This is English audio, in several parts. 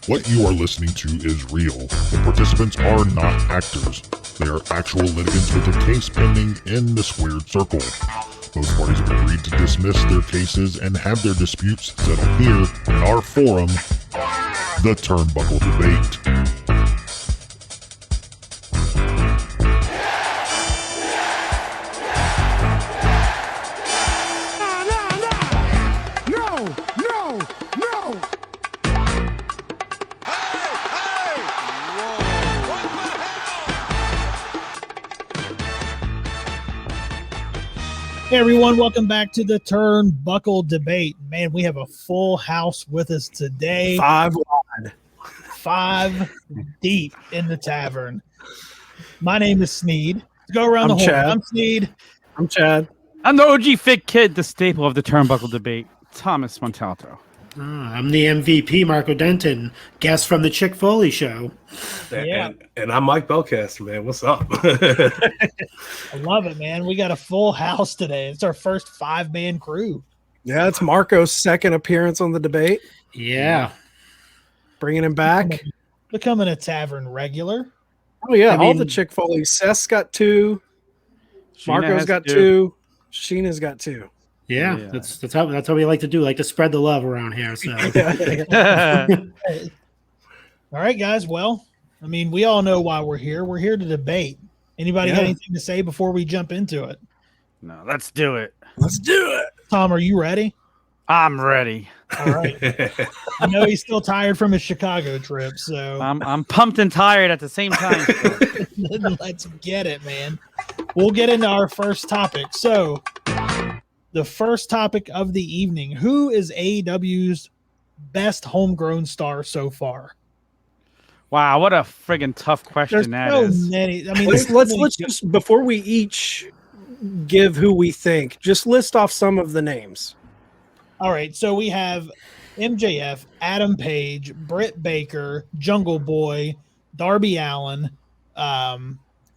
What you are listening to is real. The participants are not actors. They are actual litigants with a case pending in the squared circle. Both parties have agreed to dismiss their cases and have their disputes settled here in our forum, the Turnbuckle Debate. Hey everyone, welcome back to the Turnbuckle Debate. Man, we have a full house with us today. Five deep in the tavern. My name is Sneed. Let's go around the horn. Chad. I'm Sneed. I'm Chad. I'm the OG fit kid, the staple of the Turnbuckle Debate, Thomas Montalto. I'm the MVP, Marco Denton, guest from the CHICK FOLEY Show. Yeah. And I'm Mike Belcaster, man. What's up? I love it, man. We got a full house today. It's our first five-man crew. Yeah, it's Marco's second appearance on the debate. Yeah. Bringing him back. Becoming a tavern regular. Oh, yeah. I all mean- the Chick-fil-A. Seth's got two. Sheena Marco's has got two. Sheena's got two. Yeah, Yeah. that's how we like to do, like to spread the love around here. So All right, guys. Well, I mean, we all know why we're here. We're here to debate. Anybody got Yeah. anything to say before we jump into it? No, let's do it. Let's do it. Tom, are you ready? I'm ready. All right. I know he's still tired from his Chicago trip, so I'm pumped and tired at the same time. let's get it, man. We'll get into our first topic. So, the first topic of the evening: who is AEW's best homegrown star so far? Wow, what a friggin' tough question There's that so is. many. I mean, Let's there's so many- just, before we each give who we think, just list off some of the names. All right, so we have MJF, Adam Page, Britt Baker, Jungle Boy, Darby Allin,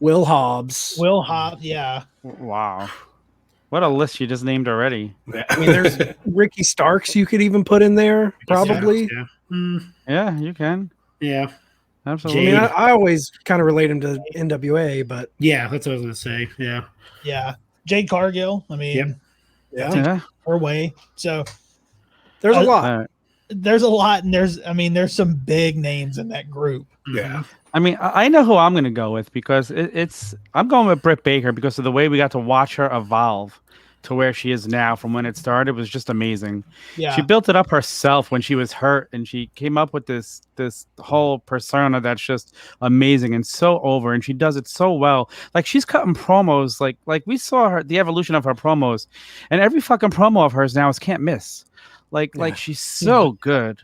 Will Hobbs. Will Hobbs. Yeah, Wow. What a list you just named already. I mean, there's Ricky Starks you could even put in there, probably. Yeah. Yeah, you can. Yeah. I Absolutely. mean, I always kind of relate him to NWA, but Yeah, that's what I was gonna say. Yeah. yeah. Jade Cargill. I mean, Yep. yeah, Yeah. her way. So there's a lot. All right. there's a lot, and there's some big names in that group. Yeah. I mean, I know who I'm going to go with because I'm going with Britt Baker because of the way we got to watch her evolve to where she is now from when it started was just amazing. Yeah, She built it up herself when she was hurt, and she came up with this whole persona that's just amazing and so over, and she does it so well. Like, she's cutting promos, like we saw her, the evolution of her promos, and every fucking promo of hers now is can't miss. Like she's so good.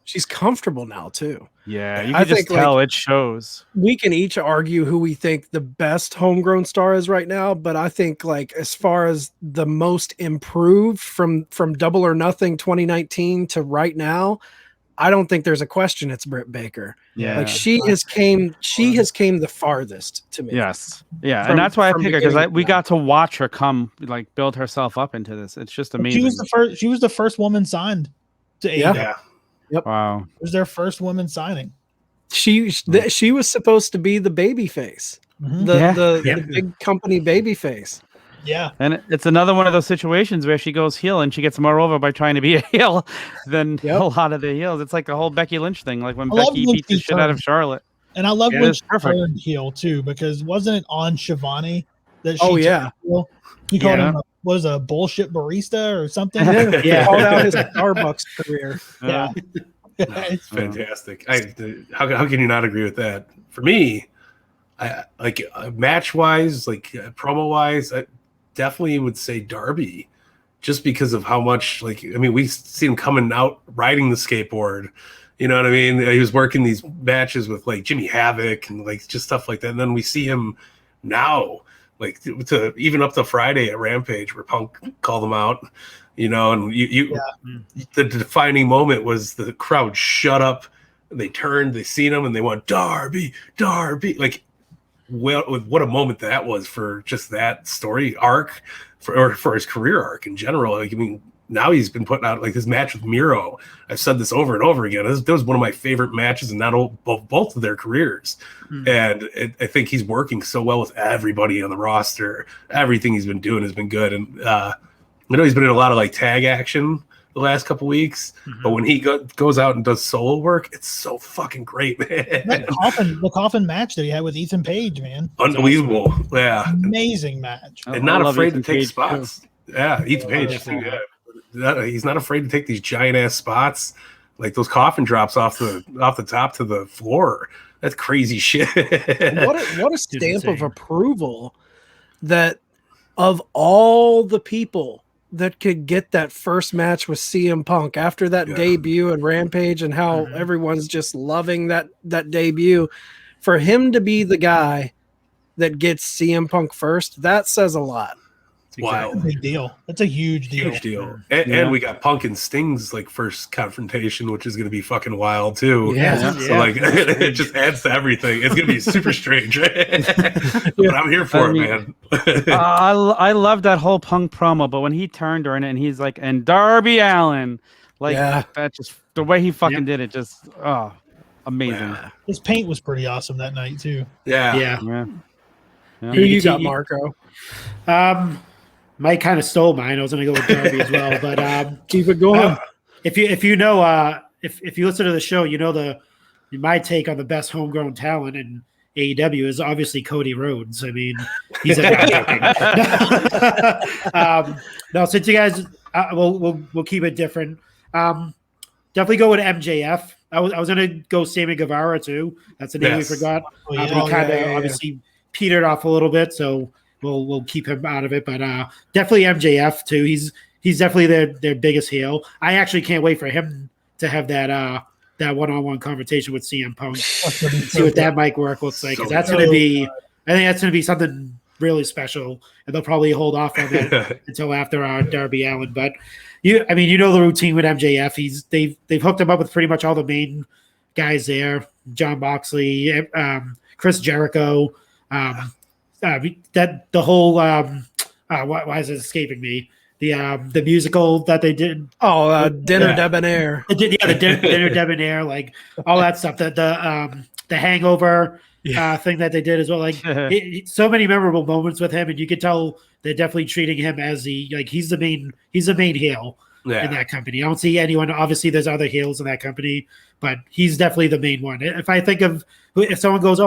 She's comfortable now, too. Yeah, you I can just think, tell it shows. We can each argue who we think the best homegrown star is right now, but I think, like, as far as the most improved from Double or Nothing 2019 to right now, I don't think there's a question it's Britt Baker. Yeah. Like, she has came the farthest to me. Yes. Yeah. From- and that's why I from pick her because beginning to we now. got to watch her come, like, build herself up into this. It's just amazing. She was the first woman signed to AEW. Yeah. Yeah. Wow. It was their first woman signing. She was supposed to be the baby face, Mhm. the Yeah. big company baby face. Yeah, And it's another one of those situations where she goes heel and she gets more over by trying to be a heel than Yep. a lot of the heels. It's like the whole Becky Lynch thing, like when I love Becky when beat the she shit out of turns. Charlotte. and I love Yeah, when it's she perfect. turned heel too, because wasn't it on Shivani that she Oh, turned yeah. heel? He called Yeah. him a bullshit barista or something. Yeah, called out his Starbucks career. Yeah. It's fantastic. How can you not agree with that? For me, I like match wise, like promo wise, I definitely would say Darby, just because of how much, like, I mean, we see him coming out riding the skateboard. You know what I mean? He was working these matches with like Jimmy Havoc and like just stuff like that. And then we see him now, like to even up to Friday at Rampage where Punk called him out. You know, and the defining moment was the crowd shut up. They turned, they seen him, and they went, Darby. Like, well, what a moment that was for just that story arc, for his career arc in general. Like, I mean, now he's been putting out like his match with Miro. I've said this over and over again. That was one of my favorite matches in both of their careers. And I think he's working so well with everybody on the roster. Everything he's been doing has been good. And I know he's been in a lot of like tag action the last couple weeks, but when he goes out and does solo work, it's so fucking great, man. The coffin match that he had with Ethan Page, man. Unbelievable. Yeah. Amazing match. And not afraid to take Page spots. Too. Yeah, Ethan Page. He's not afraid to take these giant ass spots, like those coffin drops off the top to the floor. That's crazy shit. What a stamp of approval that of all the people that could get that first match with CM Punk after that debut and Rampage, and how everyone's just loving that debut, for him to be the guy that gets CM Punk first, that says a lot. Wow. That's a big deal. That's a huge deal. Huge deal. And we got Punk and Sting's like first confrontation, which is going to be fucking wild too. Yeah. So like it just adds to everything. It's going to be super strange. But I'm here for it, man. I love that whole Punk promo, but when he turned during it and he's like, and Darby Allin, like that, just the way he fucking did it, just amazing. Yeah. His paint was pretty awesome that night too. Yeah. Who you got, Marco? Mike kind of stole mine. I was going to go with Darby as well, but keep it going. If you know if you listen to the show, you know my take on the best homegrown talent in AEW is obviously Cody Rhodes. I mean, he's a no. Since you guys, we'll keep it different. Definitely go with MJF. I was going to go Sammy Guevara too. That's a name we forgot. He kind of obviously petered off a little bit, so we'll keep him out of it. But definitely MJF too. He's definitely their biggest heel. I actually can't wait for him to have that one-on-one conversation with CM Punk. See what that mic work looks like. Because that's going to be, I think that's going to be something really special, and they'll probably hold off on that until after Darby Allin. But you know the routine with MJF. They've hooked him up with pretty much all the main guys there: John Moxley, Chris Jericho. That the whole why is it escaping me? The musical that they did. Dinner Debonair. The Dinner Debonair, like all that stuff. The Hangover thing that they did as well. Like so many memorable moments with him, and you could tell they're definitely treating him as he's the main heel in that company. I don't see anyone. Obviously, there's other heels in that company, but he's definitely the main one. If I think of if someone goes,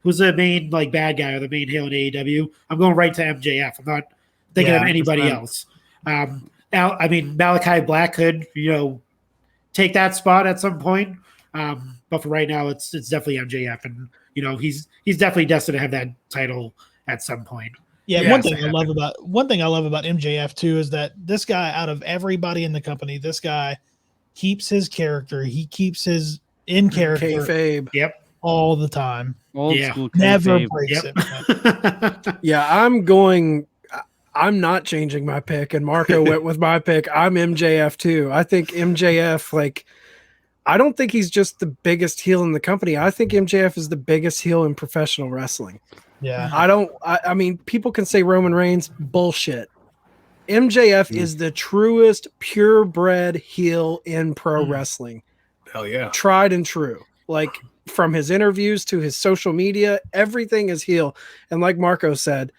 who's the main like bad guy or the main heel in AEW, I'm going right to MJF. I'm not thinking of anybody else. Malachi Black could, take that spot at some point. But for right now, it's definitely MJF, and he's definitely destined to have that title at some point. Yeah, one thing I love about MJF too is that this guy, out of everybody in the company, this guy keeps his character. He keeps his in character. Kayfabe. Yep. All the time. Old school Never kayfabe. breaks it. Yeah, I'm not changing my pick, and Marco went with my pick. I'm MJF too. I think MJF, I don't think he's just the biggest heel in the company. I think MJF is the biggest heel in professional wrestling. Yeah. I mean, people can say Roman Reigns, bullshit. MJF is the truest purebred heel in pro wrestling. Hell yeah. Tried and true. From his interviews to his social media, everything is heel. And like Marco said,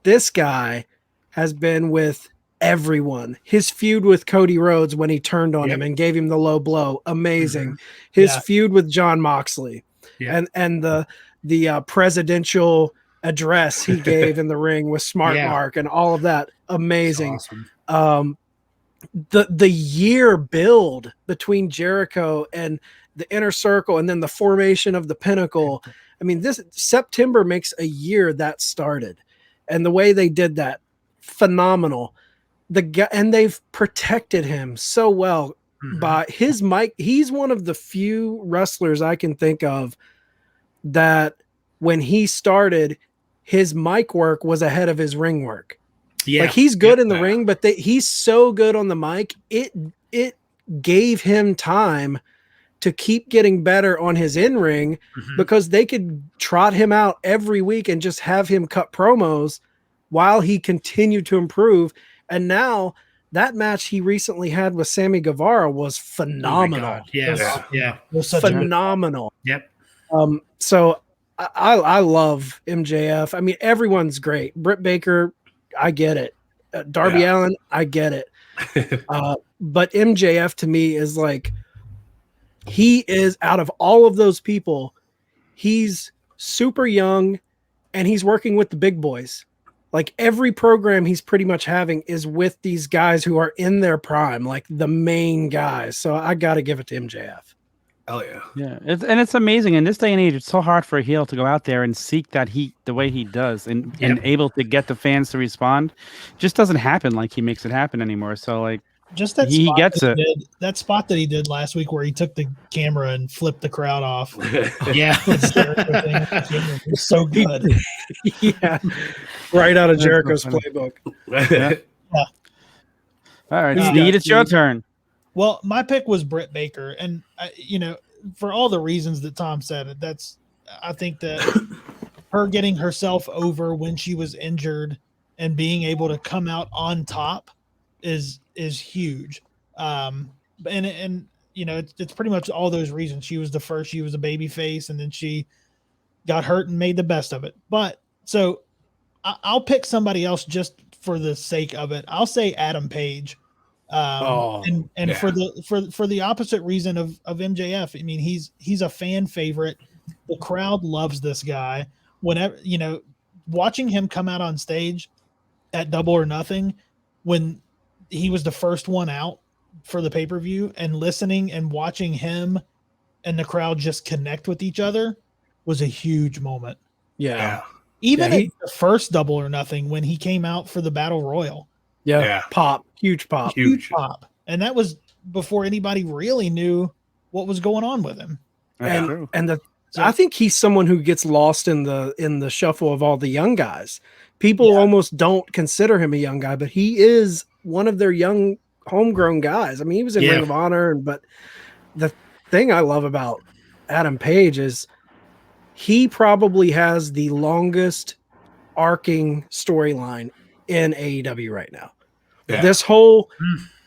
this guy has been with everyone. His feud with Cody Rhodes when he turned on him and gave him the low blow, amazing. His feud with John Moxley and the presidential address he gave in the ring with Smart Mark and all of that, amazing. Awesome. The year build between Jericho and the Inner Circle, and then the formation of the Pinnacle. I mean, this September makes a year that started, and the way they did that, phenomenal. And they've protected him so well by his mic. He's one of the few wrestlers I can think of that when he started, his mic work was ahead of his ring work. Yeah, he's good in the ring, but he's so good on the mic. It gave him time to keep getting better on his in-ring because they could trot him out every week and just have him cut promos while he continued to improve. And now that match he recently had with Sammy Guevara was phenomenal. Yeah. Was such Phenomenal. Yep. So I love MJF. I mean, everyone's great. Britt Baker, I get it. Darby Allin, I get it. But MJF to me is like, he is, out of all of those people, he's super young and he's working with the big boys. Like every program he's pretty much having is with these guys who are in their prime, like the main guys. So I got to give it to MJF. Hell yeah. Yeah, it's amazing in this day and age. It's so hard for a heel to go out there and seek that heat the way he does, and able to get the fans to respond. Just doesn't happen like he makes it happen anymore. So like, just that he gets it. That spot that he did last week where he took the camera and flipped the crowd off. Yeah. It was so good. Yeah, right out of Jericho's playbook. Yeah. All right, Sneed, it's your turn. Well, my pick was Britt Baker, and for all the reasons that Tom said, I think that her getting herself over when she was injured and being able to come out on top is huge. It's pretty much all those reasons. She was the first, she was a baby face, and then she got hurt and made the best of it. But so I'll pick somebody else just for the sake of it. I'll say Adam Page. For the opposite reason of MJF. I mean, he's a fan favorite. The crowd loves this guy. Whenever, watching him come out on stage at Double or Nothing when he was the first one out for the pay-per-view, and listening and watching him and the crowd just connect with each other was a huge moment. Yeah. Even at the first Double or Nothing when he came out for the Battle Royal. Yeah. Pop. Huge pop. Huge pop. And that was before anybody really knew what was going on with him. I think he's someone who gets lost in the shuffle of all the young guys. People almost don't consider him a young guy, but he is one of their young homegrown guys. I mean, he was in Ring of Honor, but the thing I love about Adam Page is he probably has the longest arcing storyline in AEW right now. Yeah. This whole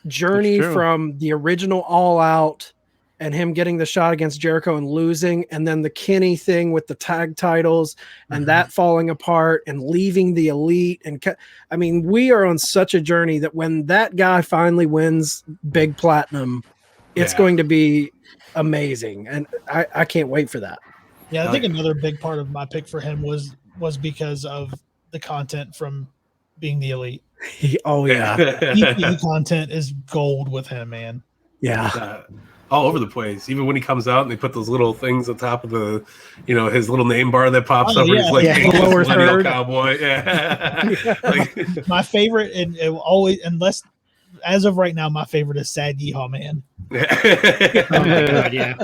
journey from the original All Out and him getting the shot against Jericho and losing, and then the Kenny thing with the tag titles and that falling apart and leaving the Elite. And I mean, we are on such a journey that when that guy finally wins Big Platinum, it's going to be amazing. And I can't wait for that. Yeah, I think another big part of my pick for him was because of the content from being the Elite. EP content is gold with him, man. All over the place. Even when he comes out and they put those little things on top of the, his little name bar that pops up. He's like lower third cowboy. My favorite, and it will always, unless as of right now, my favorite is Sad Yeehaw Man. Oh my God, yeah.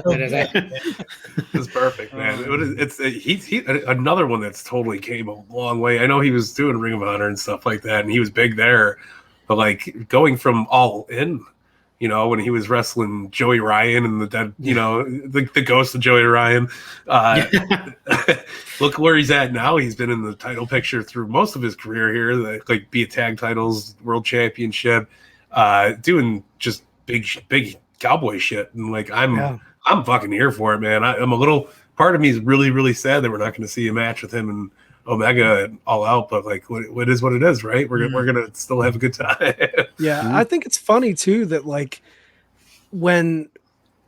It's perfect, man. He's another one that's totally came a long way. I know he was doing Ring of Honor and stuff like that, and he was big there, but like going from All In, when he was wrestling Joey Ryan and the dead, the ghost of Joey Ryan. Look where he's at now. He's been in the title picture through most of his career here, like be it tag titles, world championship, doing just big cowboy shit. And like, I'm fucking here for it, man. I'm a little, part of me is really, really sad that we're not going to see a match with him and Omega All Out, but like what is what it is, right? We're gonna still have a good time. I think it's funny too that like when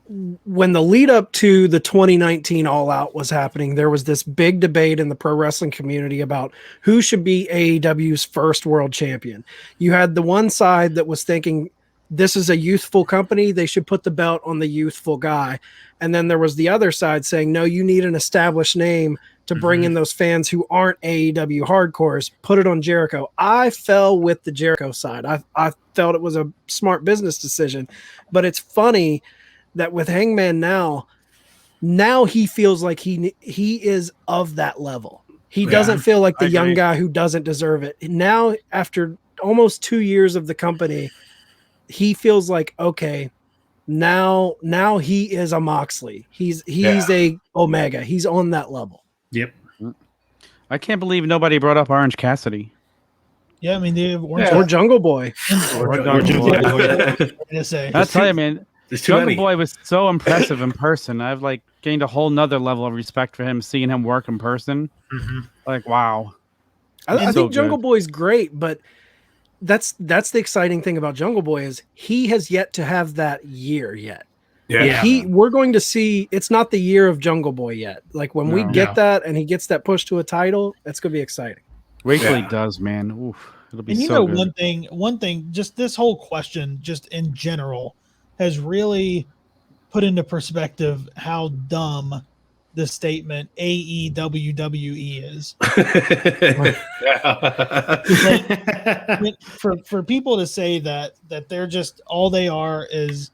the lead up to the 2019 All Out was happening, there was this big debate in the pro wrestling community about who should be AEW's first world champion. You had the one side that was thinking this is a youthful company, they should put the belt on the youthful guy. And then there was the other side saying, no, you need an established name to bring in those fans who aren't AEW hardcores, put it on Jericho. I fell with the Jericho side. I felt it was a smart business decision, but it's funny that with Hangman now he feels like he is of that level. He doesn't feel like the young guy who doesn't deserve it. Now, after almost 2 years of the company, he feels like, okay, now he is a Moxley. He's a Omega. He's on that level. Yep. I can't believe nobody brought up Orange Cassidy. Yeah, I mean, they have Orange Or Jungle Boy. Or Jungle Boy. to say. I'll tell you, man. There's too Jungle many. Boy was so impressive in person. I've like gained a whole nother level of respect for him, seeing him work in person. Like, wow. I So think Jungle good. Boy's great, but that's the exciting thing about Jungle Boy is he has yet to have that year yet. Yeah. We're going to see. It's not the year of Jungle Boy yet. Like when we No. get that and he gets that push to a title, it's going to be exciting. Wait till he Yeah. does, man. Oof, it'll be And you so know, good. one thing, just this whole question, just in general, has really put into perspective how dumb the statement AEWWE is. For people to say that they're just all they are is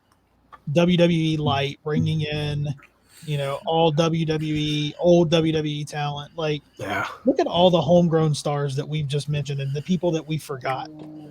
WWE light, bringing in, all WWE, old WWE talent. Like, Yeah. look at all the homegrown stars that we've just mentioned and the people that we forgot.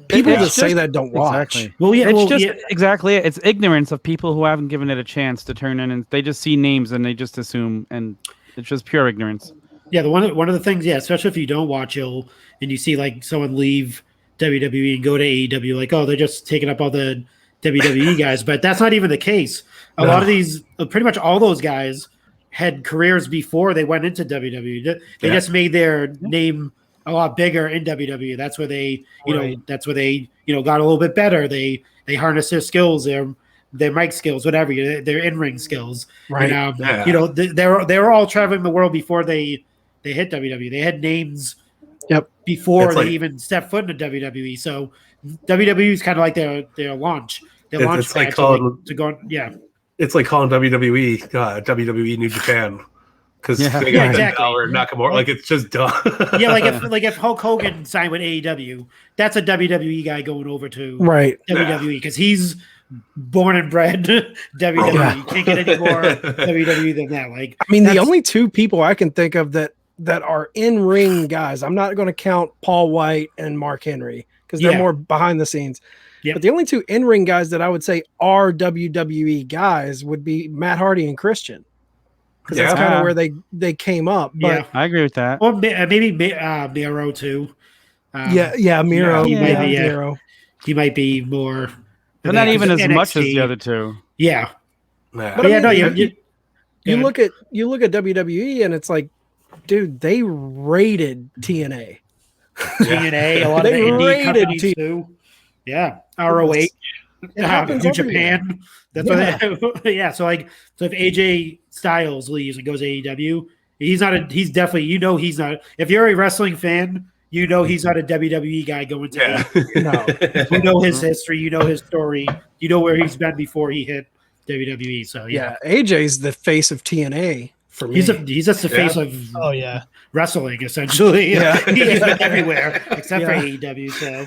People It's that say just- that don't watch. Exactly. Well, yeah, It's well, just yeah. exactly it. It's ignorance of people who haven't given it a chance to turn in, and they just see names and they just assume, and it's just pure ignorance. Yeah, one of the things, especially if you don't watch and you see like someone leave WWE and go to AEW, like, oh, they're just taking up all the WWE guys, but that's not even the case. A lot of these, pretty much all those guys had careers before they went into WWE. They just made their name a lot bigger in WWE. That's where they, that's where they, got a little bit better. They harness their skills, their mic skills, whatever, their in-ring skills. Right. And, they were all traveling the world before they hit WWE. They had names before they even stepped foot into WWE. So WWE is kind of like their launch. Their launch It's like pad to go. Yeah. It's like calling WWE WWE New Japan because they got exactly. Balor, Nakamura. Like it's just dumb. Yeah, like if Hulk Hogan signed with AEW, that's a WWE guy going over to WWE because he's born and bred WWE. Yeah. You can't get any more WWE than that. Like, I mean, the only two people I can think of that are in-ring guys, I'm not going to count Paul White and Mark Henry because they're more behind the scenes. Yep. But the only two in-ring guys that I would say are WWE guys would be Matt Hardy and Christian. Because that's kind of where they came up. But I agree with that. Or maybe Miro too. Miro. Miro. He might be more. But not even as NXT. much as the other two. Yeah. But you look at WWE and it's like, dude, they raided TNA. TNA, a lot of the indie companies too. Yeah, ROH, New Japan. That's what. So if AJ Styles leaves and goes to AEW, he's definitely he's not. If you're a wrestling fan, he's not a WWE guy going to. No, you know his history, you know his story, you know where he's been before he hit WWE. So AJ's the face of TNA. For me. He's just the face of wrestling, essentially. Yeah. He's been everywhere except for AEW. So,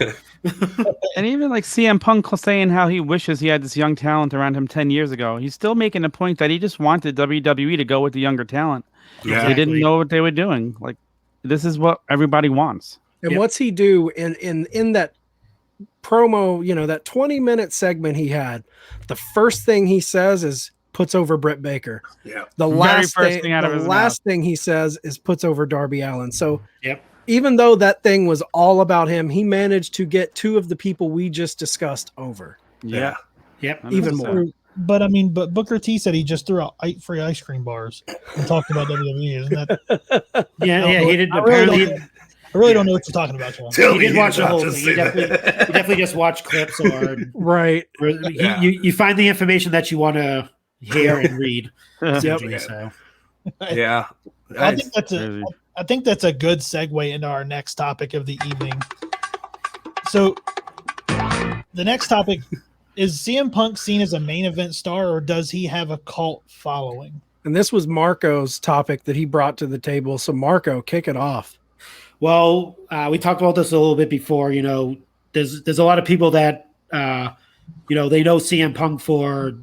and even like CM Punk saying how he wishes he had this young talent around him 10 years ago. He's still making the point that he just wanted WWE to go with the younger talent. Yeah. They didn't know what they were doing. Like, this is what everybody wants. And what's he do in that promo? That 20-minute segment he had. The first thing he says is puts over Britt Baker. Yeah. The last thing he says is puts over Darby Allin. So even though that thing was all about him, he managed to get two of the people we just discussed over. Yeah. Yep. Even more. But but Booker T said he just threw out free ice cream bars and talked about WWE. Isn't that? He did. I really don't know what you're talking about, John. He didn't watch the whole thing. He definitely just watched clips or right. You find the information that you want to hear and read. Yeah. I think that's a good segue into our next topic of the evening. So the next topic is CM Punk seen as a main event star, or does he have a cult following? And this was Marco's topic that he brought to the table. So Marco, kick it off. Well, we talked about this a little bit before. There's a lot of people that they know CM Punk for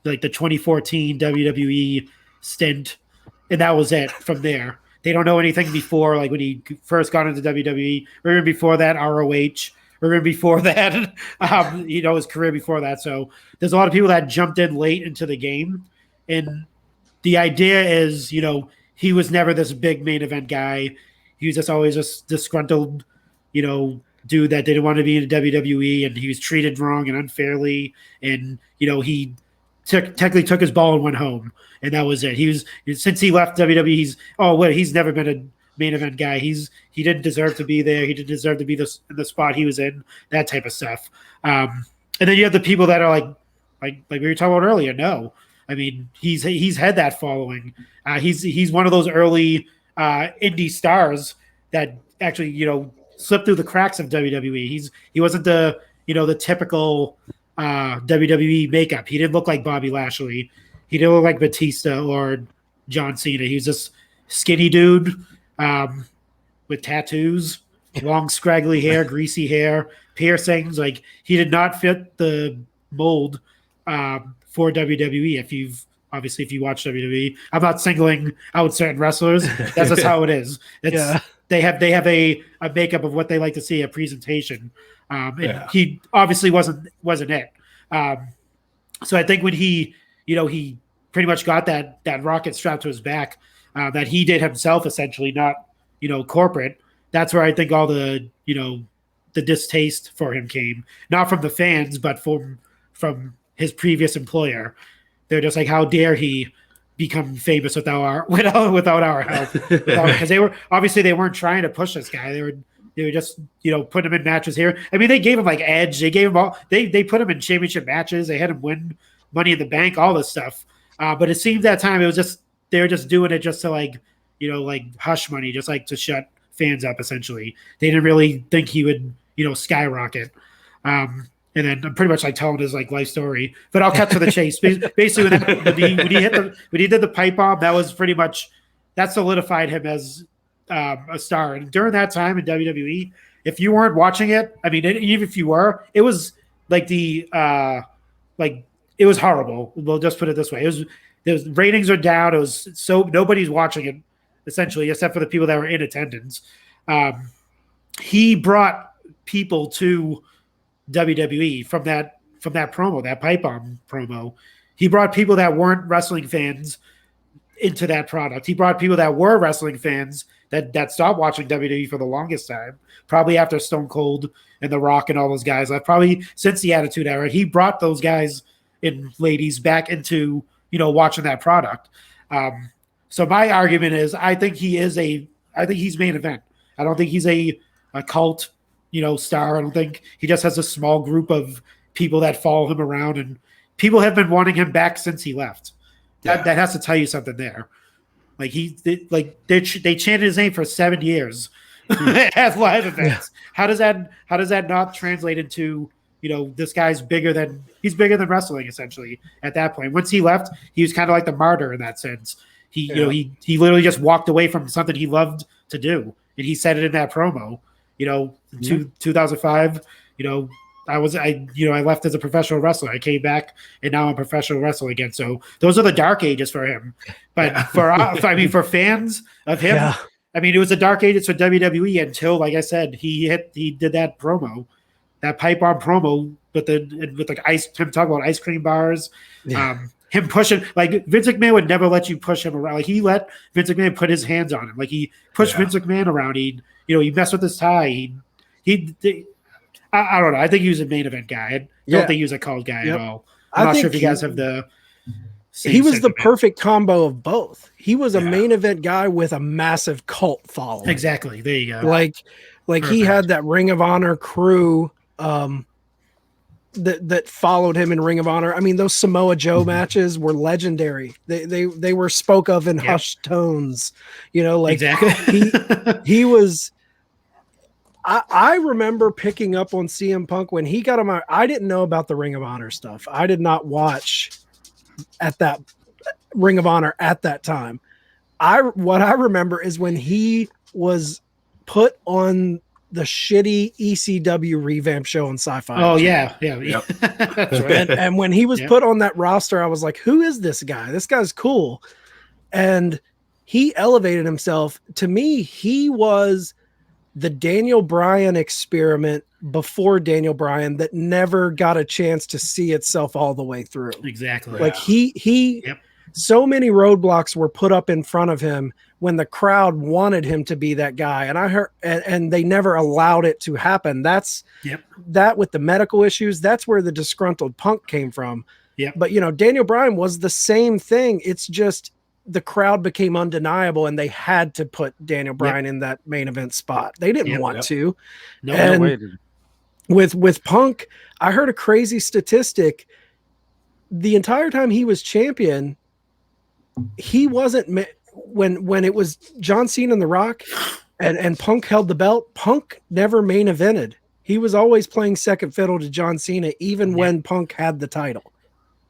like the 2014 WWE stint, and that was it from there. They don't know anything before, like when he first got into WWE, or even before that, ROH, or even before that, his career before that. So there's a lot of people that jumped in late into the game, and the idea is, he was never this big main event guy. He was just always just disgruntled, dude that didn't want to be in the WWE, and he was treated wrong and unfairly, and he technically took his ball and went home, and that was it. Since he left WWE, he's never been a main event guy. He didn't deserve to be there. He didn't deserve to be in the spot he was in. That type of stuff. And then you have the people that are like we were talking about earlier. No, I mean he's had that following. He's one of those early indie stars that actually slipped through the cracks of WWE. He wasn't the typical WWE makeup. He didn't look like Bobby Lashley. He didn't look like Batista or John Cena. He was this skinny dude with tattoos, long scraggly hair, greasy hair, piercings. Like, he did not fit the mold for WWE. If you watch WWE, I'm not singling out certain wrestlers. That's just how it is. They have a makeup of what they like to see, a presentation. And he obviously wasn't it. So I think when he pretty much got that rocket strapped to his back, that he did himself, essentially, not corporate. That's where I think all the the distaste for him came, not from the fans, but from his previous employer. They're just like, how dare he become famous without our help? Because they weren't trying to push this guy. They were just putting him in matches here. I mean, they gave him like Edge. They gave him they put him in championship matches. They had him win Money in the Bank, all this stuff. But it seemed that time they were just doing it just to like hush money, just like to shut fans up. Essentially, they didn't really think he would skyrocket. And then I'm pretty much like telling his like life story, but I'll cut to the chase. Basically, when he did the pipe bomb, that was pretty much that solidified him as a star. And during that time in WWE, if you weren't watching it, I mean, even if you were, it was like it was horrible. We'll just put it this way: the ratings are down. It was so nobody's watching it essentially, except for the people that were in attendance. He brought people to WWE from that promo, that pipe bomb promo. He brought people that weren't wrestling fans into that product. He brought people that were wrestling fans that stopped watching WWE for the longest time, probably after Stone Cold and The Rock and all those guys left, probably since the Attitude Era. He brought those guys and ladies back into watching that product. So my argument is, I think he's main event. I don't think he's a cult star. I don't think he just has a small group of people that follow him around, and people have been wanting him back since he left. That has to tell you something there. Like they chanted his name for 7 years at live events. How does that not translate into this guy's bigger than wrestling essentially at that point? Once he left, he was kind of like the martyr in that sense. He literally just walked away from something he loved to do, and he said it in that promo. 2005, I left as a professional wrestler. I came back, and now I'm a professional wrestler again. So those are the dark ages for him. But for fans of him, I mean, it was the dark ages for WWE until, like I said, he did that promo, that pipe bomb promo with him talking about ice cream bars, him pushing, like Vince McMahon would never let you push him around. Like, he let Vince McMahon put his hands on him. Like, he pushed Vince McMahon around. He messed with his tie. I don't know. I think he was a main event guy. I don't think he was a cult guy at all. I'm not sure if you guys have the same he was sentiment. the perfect combo of both. He was a main event guy with a massive cult following. Exactly. There you go. Like he had that Ring of Honor crew that followed him in Ring of Honor. I mean, those Samoa Joe matches were legendary. They were spoke of in hushed tones. Exactly. he was. I remember picking up on CM Punk when he got him. I didn't know about the Ring of Honor stuff. I did not watch at that Ring of Honor at that time. What I remember is when he was put on the shitty ECW revamp show on Sci-Fi. Oh yeah. That's right. And when he was put on that roster, I was like, who is this guy? This guy's cool. And he elevated himself. To me, he was the Daniel Bryan experiment before Daniel Bryan that never got a chance to see itself all the way through. Exactly. Like he so many roadblocks were put up in front of him when the crowd wanted him to be that guy. And I heard, and they never allowed it to happen. That's that with the medical issues. That's where the disgruntled Punk came from. Yeah. But Daniel Bryan was the same thing. It's just the crowd became undeniable, and they had to put Daniel Bryan in that main event spot. They didn't want to. No way. With Punk, I heard a crazy statistic. The entire time he was champion, he wasn't when it was John Cena and The Rock and Punk held the belt, Punk never main evented. He was always playing second fiddle to John Cena, even when Punk had the title.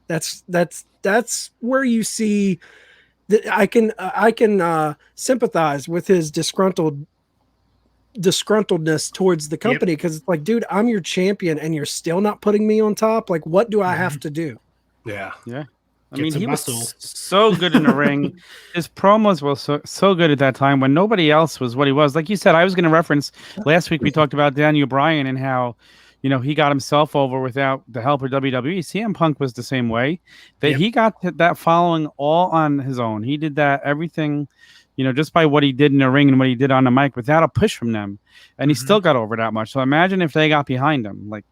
That's where you see that I can sympathize with his disgruntledness towards the company, because it's like, dude, I'm your champion and you're still not putting me on top. Like, what do I have to do? Yeah. I mean, he was so good in the ring. His promos were so good at that time when nobody else was what he was. Like you said, I was going to reference last week. We talked about Daniel Bryan and how, he got himself over without the help of WWE. CM Punk was the same way. He got that following all on his own. He did that everything, just by what he did in the ring and what he did on the mic without a push from them, and he still got over that much. So imagine if they got behind him, like.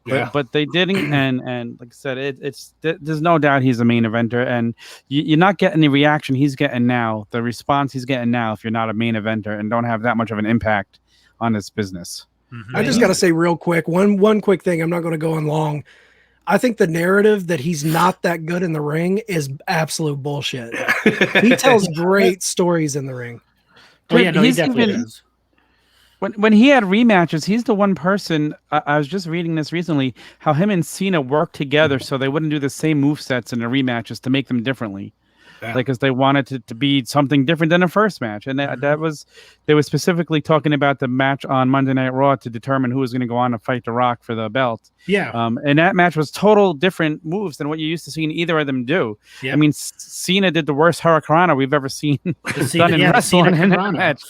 But they didn't, and like I said, there's no doubt he's a main eventer, and you're not getting the reaction he's getting now, the response he's getting now, if you're not a main eventer and don't have that much of an impact on this business. I just got to say real quick, one quick thing. I'm not going to go on long. I think the narrative that he's not that good in the ring is absolute bullshit. He tells great stories in the ring. Oh yeah, no, he definitely does. When he had rematches, he's the one person, I was just reading this recently, how him and Cena worked together so they wouldn't do the same movesets in the rematches to make them differently. Like, because they wanted it to be something different than the first match. And that was, they were specifically talking about the match on Monday Night Raw to determine who was going to go on to fight The Rock for the belt. Yeah. And that match was total different moves than what you used to seeing either of them do. Yeah. I mean, Cena did the worst Hurricanrana we've ever seen done in wrestling in that match.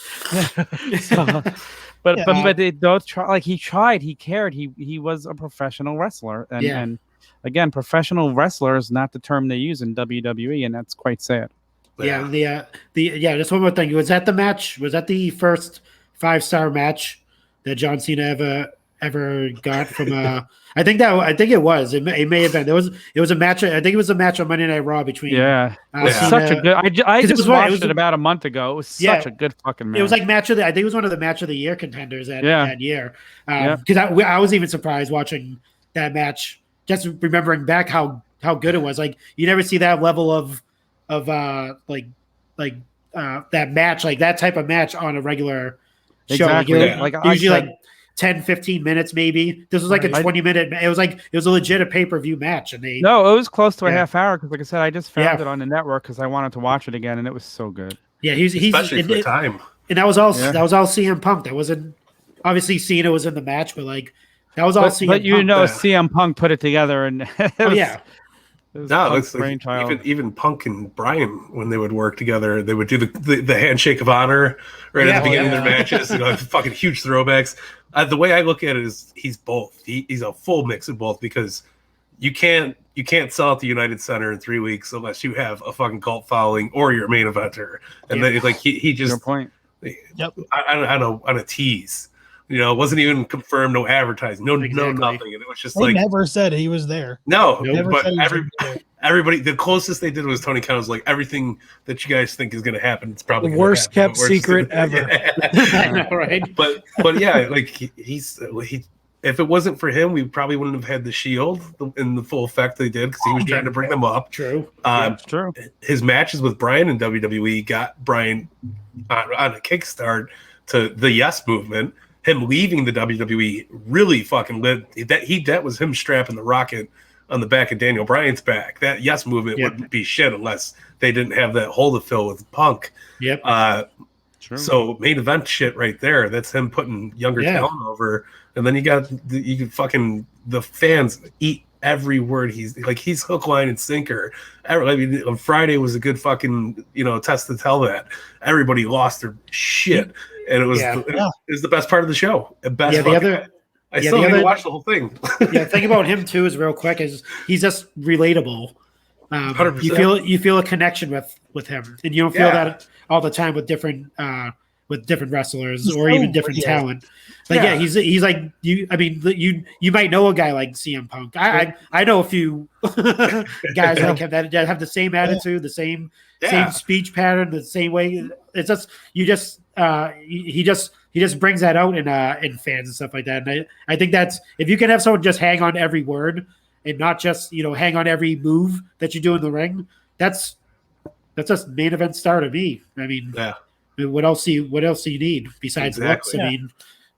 But they both try, like, he tried, he cared, he was a professional wrestler, and again, professional wrestler is not the term they use in WWE, and that's quite sad. Just one more thing. Was that the match? Was that the first 5-star match that John Cena ever got from? I think it was. It may have been. It was a match. I think it was a match on Monday Night Raw between. Cena, such a good. I just watched it about a month ago. It was such a good fucking match. It was like I think it was one of the match of the year contenders that year. Because I was even surprised watching that match. Just remembering back how good it was. Like, you never see that level of that match, like that type of match on a regular show. Like, usually 10, 15 minutes maybe. This was like a 20-minute. It was a legit pay-per-view match, and it was close to a half hour, because like I said, I just found it on the network because I wanted to watch it again, and it was so good. Yeah, he's especially for the time. And that was all CM Punk. That wasn't, obviously Cena was in the match, but like. That was all CM Punk. But CM Punk put it together, and it was brainchild. Even Punk and Bryan, when they would work together, they would do the handshake of honor right at the beginning of their matches. Fucking huge throwbacks. The way I look at it is he's both. He's a full mix of both, because you can't sell out the United Center in 3 weeks unless you have a fucking cult following or you're a main eventer. And then like he just your point. On a tease. It wasn't even confirmed, no advertising, no nothing. And it was just they never said he was there. No, but everybody, the closest they did was Tony Khan was like, everything that you guys think is going to happen, it's probably the worst kept secret ever. I know, right? But yeah, like if it wasn't for him, we probably wouldn't have had the Shield in the full effect they did, because he was trying to bring them up. True. True. His matches with Bryan in WWE got Bryan on a kickstart to the Yes movement. Him leaving the WWE really fucking lit that was him strapping the rocket on the back of Daniel Bryan's back. That Yes movement wouldn't be shit unless they didn't have that hole to fill with Punk. Yep. True. So main event shit right there. That's him putting younger talent over, and then you got the fans eat every word he's hook, line, and sinker. I mean, on Friday was a good fucking test to tell that everybody lost their shit. And it was the best part of the show. I still haven't watched the whole thing. Thing about him too is real quick is he's just relatable. You feel a connection with him, and you don't feel that all the time with different wrestlers or even different talent. Like he's like you. I mean, you might know a guy like CM Punk. I know a few guys like him that have the same attitude, the same speech pattern, the same way. It's just he just brings that out in fans and stuff like that. And I think that's, if you can have someone just hang on every word and not just hang on every move that you do in the ring, that's just main event star to me. I mean, what else do you need besides looks? I mean,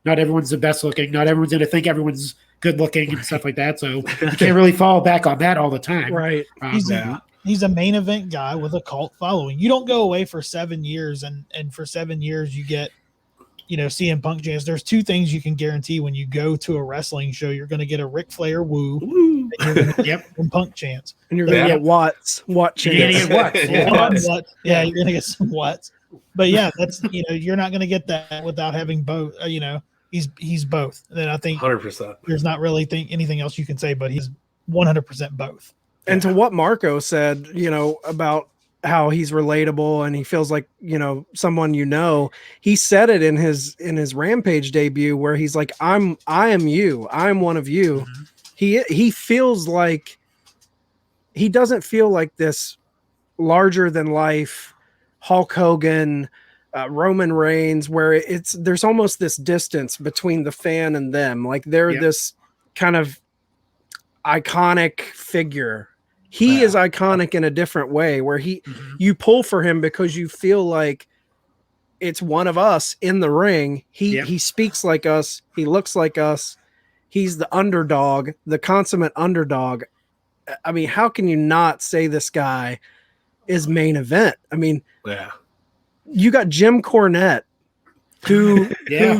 not everyone's the best looking. Not everyone's going to think everyone's good looking and stuff like that. So you can't really fall back on that all the time. Right. He's a main event guy with a cult following. You don't go away for 7 years and for 7 years you get, CM Punk chance. There's two things you can guarantee when you go to a wrestling show. You're going to get a Ric Flair woo. And you're going to get some Punk chance. And you're going to get Watts. What chance? You're going to get Watts. Yeah, you're going to get some Watts. But yeah, that's, you're not going to get that without having both, he's both. And I think 100%. There's not really anything else you can say, but he's 100% both. And to what Marco said, about how he's relatable and he feels like, someone, he said it in his Rampage debut where he's like, I am you. I'm one of you. Mm-hmm. He feels like, he doesn't feel like this larger than life Hulk Hogan, Roman Reigns, where there's almost this distance between the fan and them. Like they're this kind of iconic figure. He is iconic in a different way where you pull for him because you feel like it's one of us in the ring. He speaks like us. He looks like us. He's the underdog, the consummate underdog. I mean, how can you not say this guy is main event? I mean, you got Jim Cornette who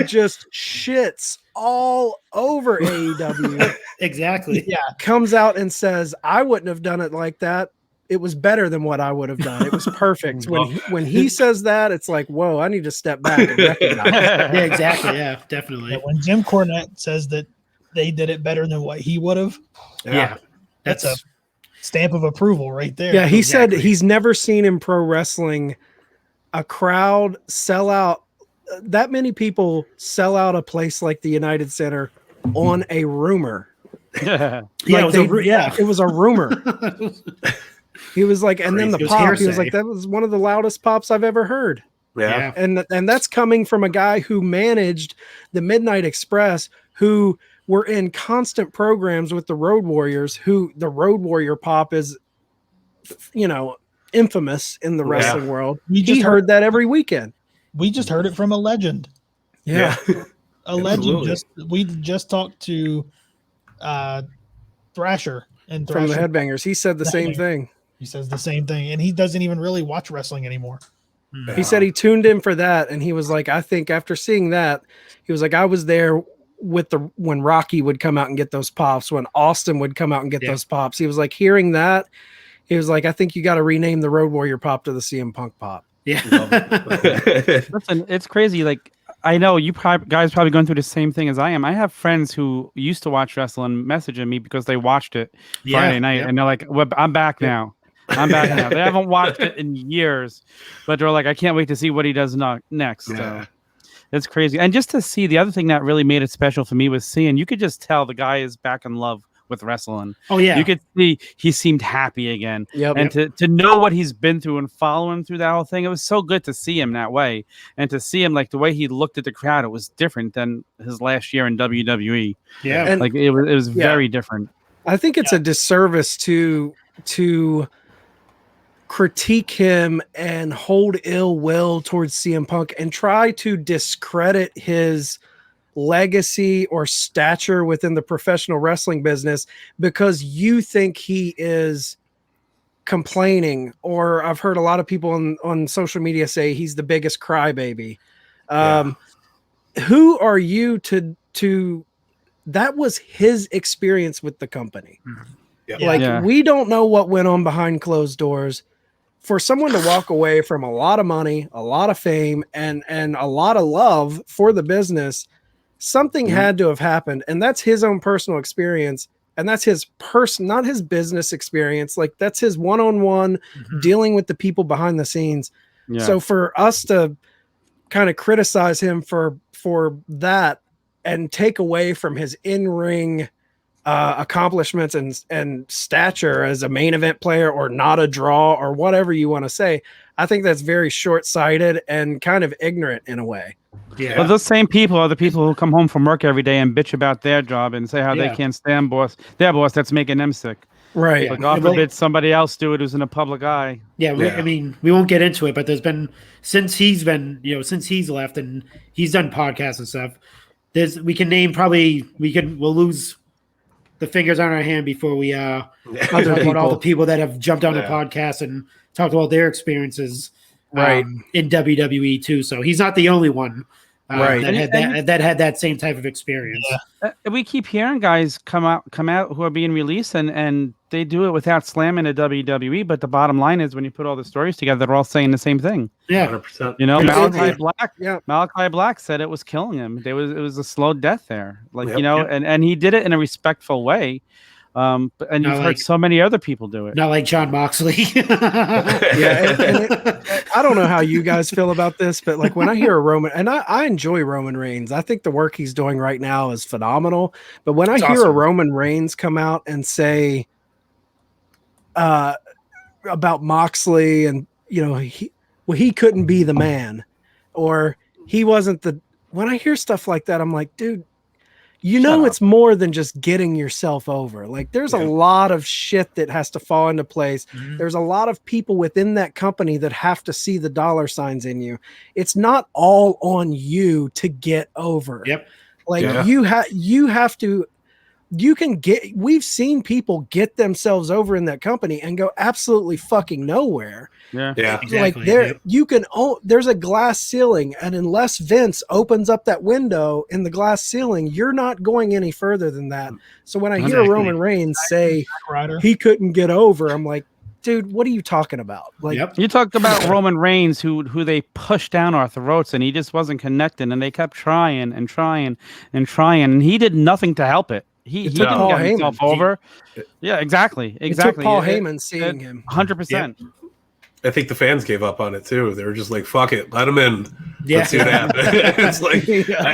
just shits all over AEW. Exactly. Yeah. Comes out and says, I wouldn't have done it like that. It was better than what I would have done. It was perfect. When he says that, it's like, whoa, I need to step back and recognize. Yeah, exactly. Yeah, definitely. Yeah, when Jim Cornette says that they did it better than what he would have, that's a stamp of approval right there. Yeah, he said he's never seen in pro wrestling a crowd sell out. That many people sell out a place like the United Center on a rumor. It was a rumor. He was like, and then the pop, he was like, that was one of the loudest pops I've ever heard. Yeah. And that's coming from a guy who managed the Midnight Express, who were in constant programs with the Road Warriors, who the Road Warrior pop is, infamous in the wrestling world. He heard that every weekend. We just heard it from a legend. Yeah. A legend. We just talked to Thrasher from the Headbangers. He said the same thing. He says the same thing, and he doesn't even really watch wrestling anymore. He said he tuned in for that, and he was like, I think after seeing that, he was like, I was there when Rocky would come out and get those pops, when Austin would come out and get those pops. He was like, hearing that, he was like, I think you got to rename the Road Warrior pop to the CM Punk pop. Yeah. Listen, it's crazy. Like, I know you guys probably going through the same thing as I am. I have friends who used to watch wrestling messaging me because they watched it Friday night, and they're like, well, I'm back now. I'm back now. They haven't watched it in years, but they're like, I can't wait to see what he does next. Yeah. So it's crazy. And just to see, the other thing that really made it special for me was seeing, you could just tell the guy is back in love with wrestling. Oh yeah, you could see he seemed happy again. Yep. To know what he's been through and follow him through that whole thing, it was so good to see him that way, and to see him like the way he looked at the crowd. It was different than his last year in WWE. Yeah, and like it was very different. I think it's a disservice to critique him and hold ill will towards CM Punk and try to discredit his legacy or stature within the professional wrestling business because you think he is complaining, or I've heard a lot of people on social media say he's the biggest crybaby. Who are you to that was his experience with the company. We don't know what went on behind closed doors. For someone to walk away from a lot of money, a lot of fame, and a lot of love for the business, something had to have happened, and that's his own personal experience. and that's his not his business experience. Like that's his one-on-one dealing with the people behind the scenes. Yeah. So for us to kind of criticize him for that and take away from his in-ring accomplishments and stature as a main event player or not a draw or whatever you want to say, I think that's very short-sighted and kind of ignorant in a way. Yeah. Well, those same people are the people who come home from work every day and bitch about their job and say how they can't stand their boss that's making them sick. Right. But God forbid somebody else do it who's in a public eye. Yeah, I mean, we won't get into it, but there's been since he's left and he's done podcasts and stuff. We'll lose the fingers on our hand before we talk about all the people that have jumped on the podcast and talked about their experiences in WWE too. So he's not the only one that had that same type of experience. We keep hearing guys come out who are being released and they do it without slamming the WWE, but the bottom line is when you put all the stories together, they're all saying the same thing. Yeah, 100%. You know, Malachi Black said it was killing him. It was a slow death there. And he did it in a respectful way. And you've heard so many other people do it. Not like John Moxley. I don't know how you guys feel about this, but like when I hear a Roman, and I enjoy Roman Reigns, I think the work he's doing right now is phenomenal. But when I hear a Roman Reigns come out and say about Moxley and he couldn't be the man, or he wasn't when I hear stuff like that, I'm like, dude, it's more than just getting yourself over. Like there's a lot of shit that has to fall into place. There's a lot of people within that company that have to see the dollar signs in you. It's not all on you to get over. Yep. Like you have to, we've seen people get themselves over in that company and go absolutely fucking nowhere. Yeah. Exactly. Like there's a glass ceiling, and unless Vince opens up that window in the glass ceiling, you're not going any further than that. So when I hear Roman Reigns say he couldn't get over, I'm like, dude, what are you talking about? Like you talked about Roman Reigns who they pushed down our throats and he just wasn't connecting, and they kept trying and trying and trying, and he did nothing to help it. He didn't get himself over. Yeah, exactly. It took Paul Heyman seeing him. 100%. I think the fans gave up on it too. They were just like, "Fuck it, let him in. Let's see what happens." It's like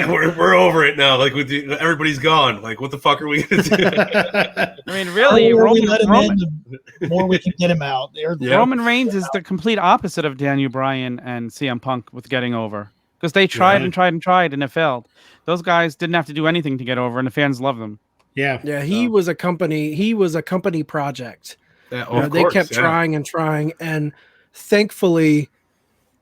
we're over it now. Like everybody's gone. Like, what the fuck are we gonna do? I mean, really, the more we can get him out. Roman Reigns is the complete opposite of Daniel Bryan and CM Punk with getting over, because they tried and tried and tried and it failed. Those guys didn't have to do anything to get over, and the fans love them. Yeah. He was a company project. Yeah, they kept trying and trying, and thankfully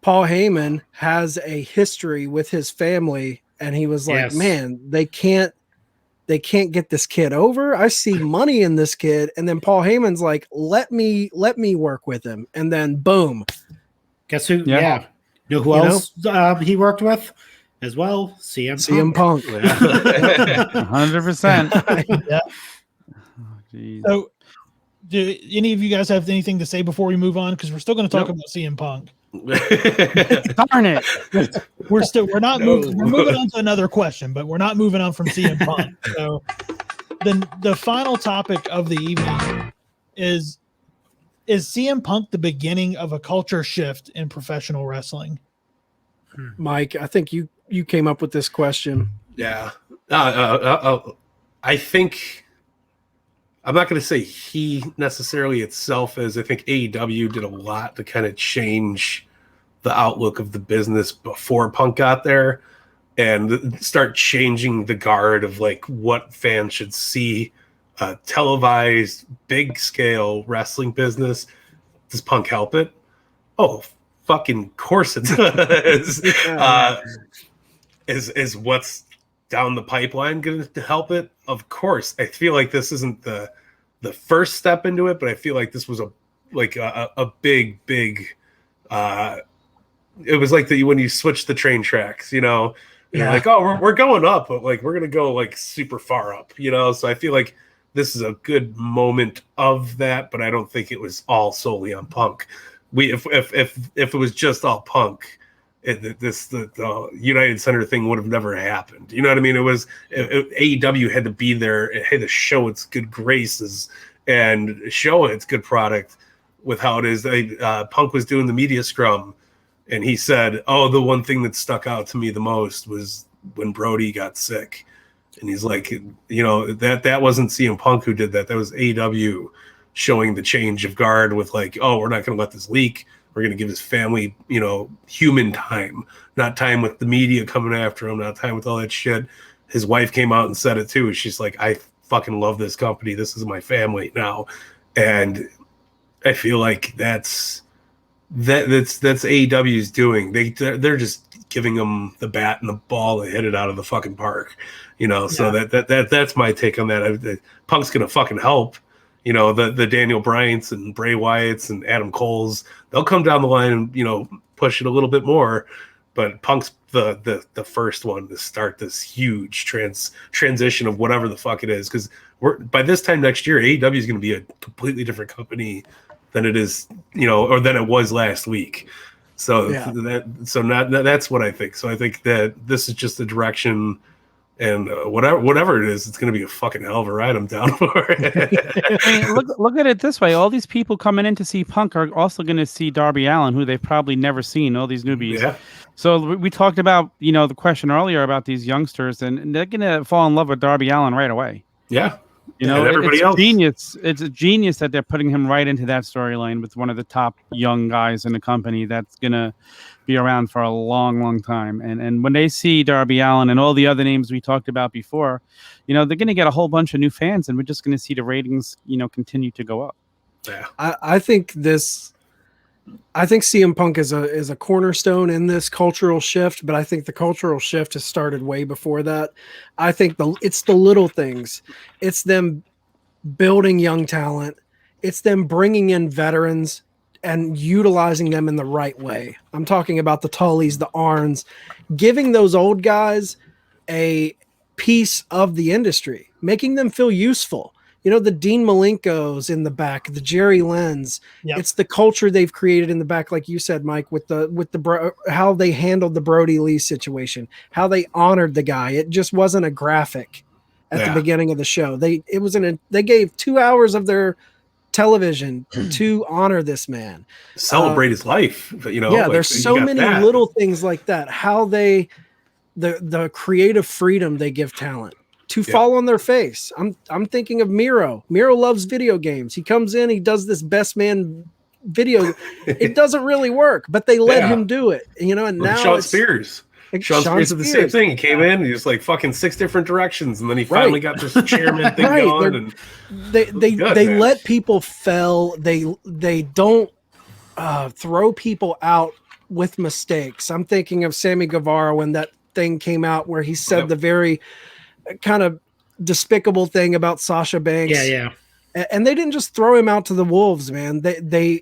Paul Heyman has a history with his family, and he was like, man, they can't get this kid over. I see money in this kid. And then Paul Heyman's like, let me work with him. And then boom. Guess who? Yeah. You know who else he worked with as well? CM Punk. 100%. Yeah. So do any of you guys have anything to say before we move on? Because we're still going to talk about CM Punk. Darn it. We're moving on to another question, but we're not moving on from CM Punk. So then the final topic of the evening is CM Punk the beginning of a culture shift in professional wrestling? Mike, I think you came up with this question. Yeah. I think I'm not going to say he necessarily itself is. I think AEW did a lot to kind of change the outlook of the business before Punk got there and start changing the guard of like what fans should see. Televised, big scale wrestling business. Does Punk help it? Oh, fucking course it does. Is what's down the pipeline going to help it? Of course. I feel like this isn't the first step into it, but I feel like this was a big it was like when you switch the train tracks, you're like, oh, we're going up, but like we're gonna go like super far up, so I feel like this is a good moment of that, but I don't think it was all solely on Punk. If it was just all Punk, the United Center thing would have never happened. You know what I mean? AEW had to be there. It had to show its good graces and show its good product with how it is. Punk was doing the media scrum, and he said, "Oh, the one thing that stuck out to me the most was when Brody got sick." And he's like, that wasn't CM Punk who did that. That was AEW showing the change of guard with like, oh, we're not going to let this leak. We're going to give his family, human time, not time with the media coming after him, not time with all that shit. His wife came out and said it too. She's like, I fucking love this company. This is my family now. And I feel like that's AEW's doing. They're just giving them the bat and the ball to hit it out of the fucking park, So that's my take on that. Punk's gonna fucking help, the Daniel Bryants and Bray Wyatts and Adam Coles. They'll come down the line and push it a little bit more, but Punk's the first one to start this huge transition of whatever the fuck it is, because by this time next year, AEW is going to be a completely different company than it is, or than it was last week. So that's what I think. So I think that this is just the direction, and whatever it is, it's going to be a fucking hell of a ride. I'm down for it. I mean, look at it this way: all these people coming in to see Punk are also going to see Darby Allin, who they've probably never seen. All these newbies. Yeah. So we talked about the question earlier about these youngsters, and they're going to fall in love with Darby Allin right away. Yeah. And everybody else. Genius. It's a genius that they're putting him right into that storyline with one of the top young guys in the company that's gonna be around for a long, long time. And when they see Darby Allin and all the other names we talked about before, they're gonna get a whole bunch of new fans, and we're just gonna see the ratings, continue to go up. Yeah, I think CM Punk is a cornerstone in this cultural shift, but I think the cultural shift has started way before that. I think it's the little things. It's them building young talent. It's them bringing in veterans and utilizing them in the right way. I'm talking about the Tullys, the Arns, giving those old guys a piece of the industry, making them feel useful. The Dean Malenkos in the back, the Jerry Lenz. Yep. It's the culture they've created in the back, like you said, Mike, with how they handled the Brody Lee situation, how they honored the guy. It just wasn't a graphic at the beginning of the show. They gave 2 hours of their television to honor this man, celebrate his life. There's so many little things like that. How the creative freedom they give talent to fall on their face. I'm thinking of Miro. Miro loves video games. He comes in, he does this best man video. It doesn't really work, but they let him do it. And now Sean Spears. Sean Spears did the same thing. He came in, he was like fucking 6 different directions, and then he finally got this chairman thing going. And they let people fail. They don't throw people out with mistakes. I'm thinking of Sammy Guevara when that thing came out where he said the very kind of despicable thing about Sasha Banks. Yeah. And they didn't just throw him out to the wolves, man.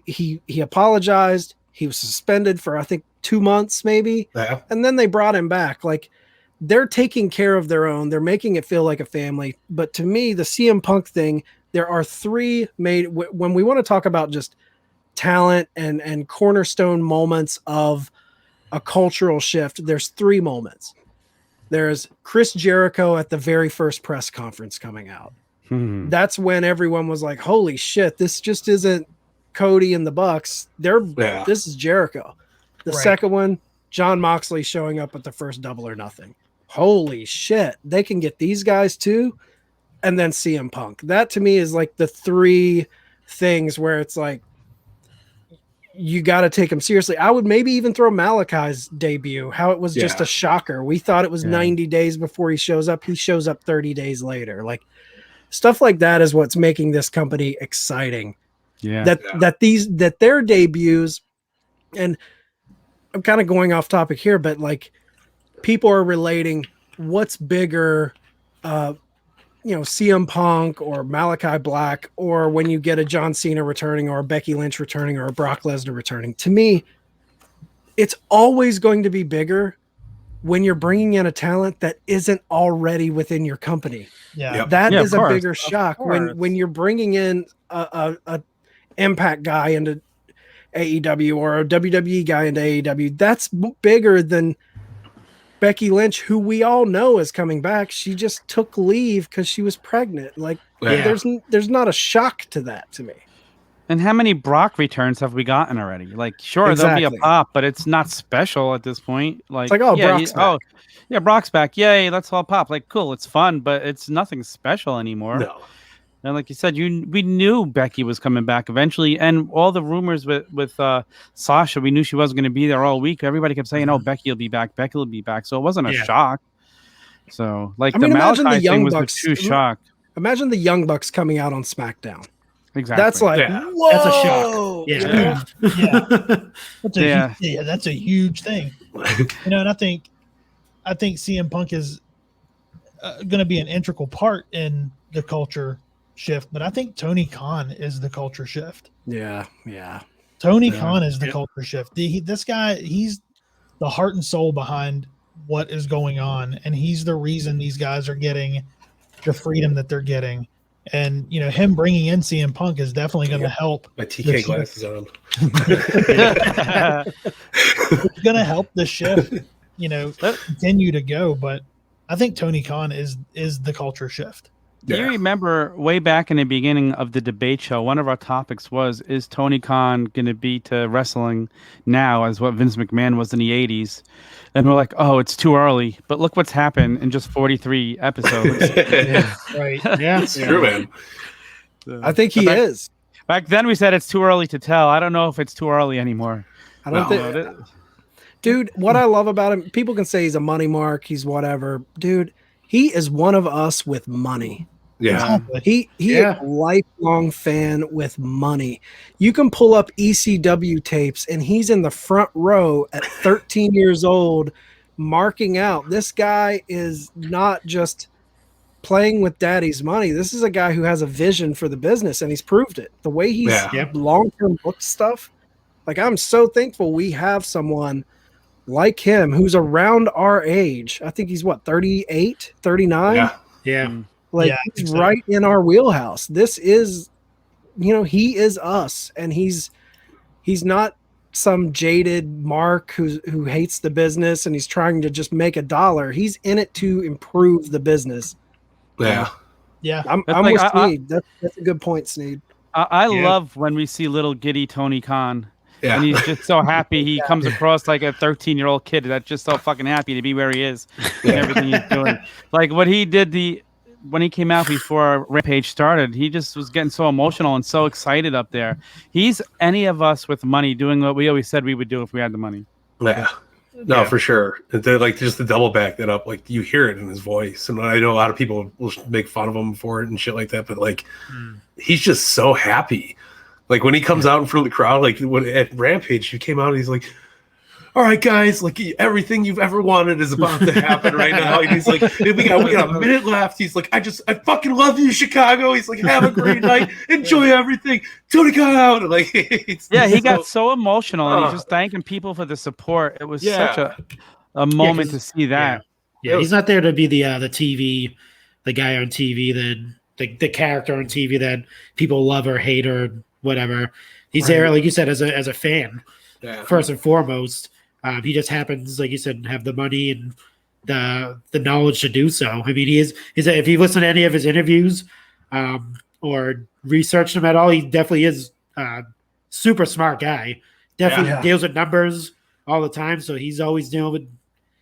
He apologized. He was suspended for I think 2 months maybe. Yeah. And then they brought him back. Like, they're taking care of their own. They're making it feel like a family. But to me, the CM Punk thing, there are 3 when we want to talk about just talent and cornerstone moments of a cultural shift, there's 3 moments. There's Chris Jericho at the very first press conference coming out. That's when everyone was like, holy shit, this just isn't Cody and the Bucks. This is Jericho. The second one, John Moxley showing up at the first Double or Nothing. Holy shit, they can get these guys too. And then CM Punk. That to me is like the 3 things where it's like, you got to take him seriously. I would maybe even throw Malachi's debut, how it was just a shocker. We thought it was 90 days before he shows up. He shows up 30 days later. Like, stuff like that is what's making this company exciting. Yeah. That their debuts, and I'm kind of going off topic here, but like, people are relating what's bigger, CM Punk or Malachi Black, or when you get a John Cena returning or a Becky Lynch returning or a Brock Lesnar returning. To me, it's always going to be bigger when you're bringing in a talent that isn't already within your company. Yeah, that is a bigger shock when you're bringing in a Impact guy into. AEW or a WWE guy into AEW. That's bigger than Becky Lynch, who we all know is coming back. She just took leave because she was pregnant. Like, there's not a shock to that to me. And how many Brock returns have we gotten already? Like, sure, Exactly. there'll be a pop, but it's not special at this point. Like, It's like, oh, Brock's back. Oh, yeah, Brock's back. Yay, let's all pop. Like, cool, it's fun, but it's nothing special anymore. No. And like you said, we knew Becky was coming back eventually, and all the rumors with Sasha, we knew she wasn't going to be there all week. Everybody kept saying, "Oh, Becky will be back. Becky will be back." So it wasn't a shock. So, like, the Malachi thing was the true shock. Imagine the Young Bucks coming out on SmackDown. Exactly. That's like, whoa! That's a shock. Yeah. That's a huge thing. And I think CM Punk is going to be an integral part in the culture shift, but I think Tony Khan is the culture shift. Yeah. Tony Khan is the culture shift. This guy, he's the heart and soul behind what is going on, and he's the reason these guys are getting the freedom that they're getting. And him bringing in CM Punk is definitely going to help. My TK glasses on. It's going to help the shift, continue to go. But I think Tony Khan is the culture shift. Do you remember way back in the beginning of the debate show, one of our topics was, is Tony Khan going to be to wrestling now as what Vince McMahon was in the 80s? And we're like, oh, it's too early. But look what's happened in just 43 episodes. Right. Yeah. It's true, man. I think he is. Back then we said it's too early to tell. I don't know if it's too early anymore. I don't think... Dude, what I love about him, people can say he's a money mark, he's whatever. Dude, he is one of us with money. Yeah. He is a lifelong fan with money. You can pull up ECW tapes and he's in the front row at 13 years old marking out. This guy is not just playing with daddy's money. This is a guy who has a vision for the business, and he's proved it. The way he's long-term booked stuff. Like, I'm so thankful we have someone like him who's around our age. I think he's 38, 39. Yeah. Like, he's right in our wheelhouse. This is, he is us, and he's not some jaded mark who hates the business and he's trying to just make a dollar. He's in it to improve the business. Yeah. I'm with Sneed. That's a good point, Sneed. I love when we see little giddy Tony Khan. Yeah. And he's just so happy. He comes across like a 13-year-old kid that's just so fucking happy to be where he is and everything he's doing. Like what he did when he came out before Rampage started, he just was getting so emotional and so excited up there. He's any of us with money doing what we always said we would do if we had the money. Yeah. No, for sure. Like just to double back that up, like you hear it in his voice. And I know a lot of people will make fun of him for it and shit like that, but like he's just so happy. Like when he comes out in front of the crowd, like when at Rampage, he came out and he's like, all right, guys, like everything you've ever wanted is about to happen right now. And he's like, we got a minute left. He's like, I fucking love you, Chicago. He's like, have a great night. Enjoy everything. Tony Khan out. And like, he got so emotional and he's just thanking people for the support. It was such a moment to see that. Yeah, he's not there to be the TV, the guy on TV, the character on TV that people love or hate or whatever. He's there, like you said, as a fan, first and foremost. He just happens, like you said, have the money and the knowledge to do so. I mean, he's if you listen to any of his interviews or research him at all, he definitely is a super smart guy. Definitely deals with numbers all the time. So he's always dealing with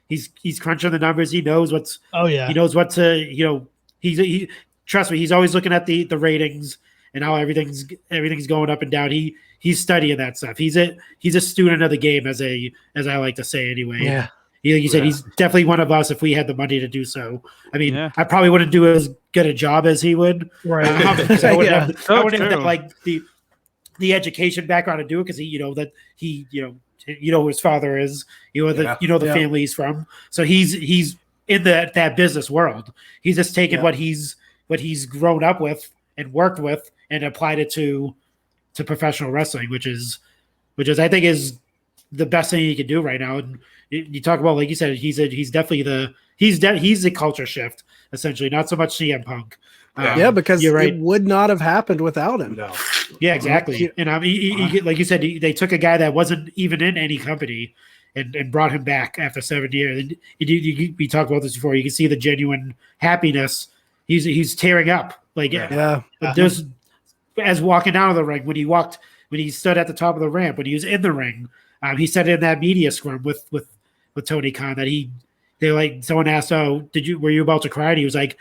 he's crunching the numbers. He knows what's he knows what to he trust me, he's always looking at the ratings and how everything's going up and down. He's studying that stuff. He's a student of the game, as I like to say anyway. Yeah. Like you said, he's definitely one of us if we had the money to do so. I mean, I probably wouldn't do as good a job as he would. Right. I wouldn't have like the education background to do it because he who his father is, the family he's from. So he's in that business world. He's just taken what he's grown up with and worked with and applied it to professional wrestling, which is I think is the best thing he can do right now. And you talk about, like you said, he's definitely he's the culture shift, essentially, not so much CM Punk. Because it would not have happened without him. No. Yeah, exactly. And like you said, they took a guy that wasn't even in any company and brought him back after 7 years. And we talked about this before. You can see the genuine happiness. He's tearing up. Like, but there's as walking out of the ring when he stood at the top of the ramp, when he was in the ring, he said in that media scrum with Tony Khan that someone asked, "Oh, were you about to cry?" And he was like,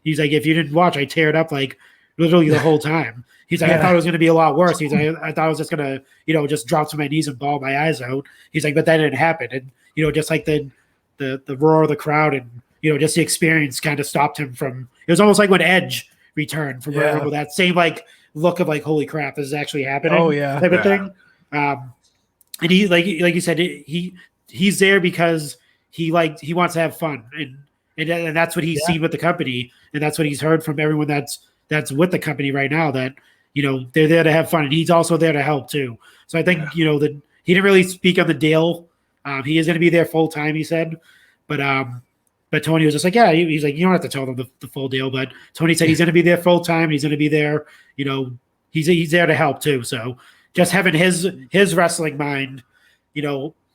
he's like, if you didn't watch, I teared up like literally the whole time. He's like, I thought it was going to be a lot worse. He's like, I thought I was just going to, just drop to my knees and bawl my eyes out. He's like, but that didn't happen. And, just like the roar of the crowd and, just the experience kind of stopped him from, it was almost like when Edge returned from Royal Rumble, that same like look of like, holy crap, this is actually happening. Oh yeah. Type of thing. And he, like you said, he's there because he wants to have fun. And that's what he's seen with the company. And that's what he's heard from everyone that's with the company right now, that, they're there to have fun, and he's also there to help too. So I think, that he didn't really speak on the deal. He is going to be there full time, he said, but Tony was just like, he's like, you don't have to tell them the full deal, but Tony said he's going to be there full time. He's going to be there, he's there to help too. So just having his wrestling mind,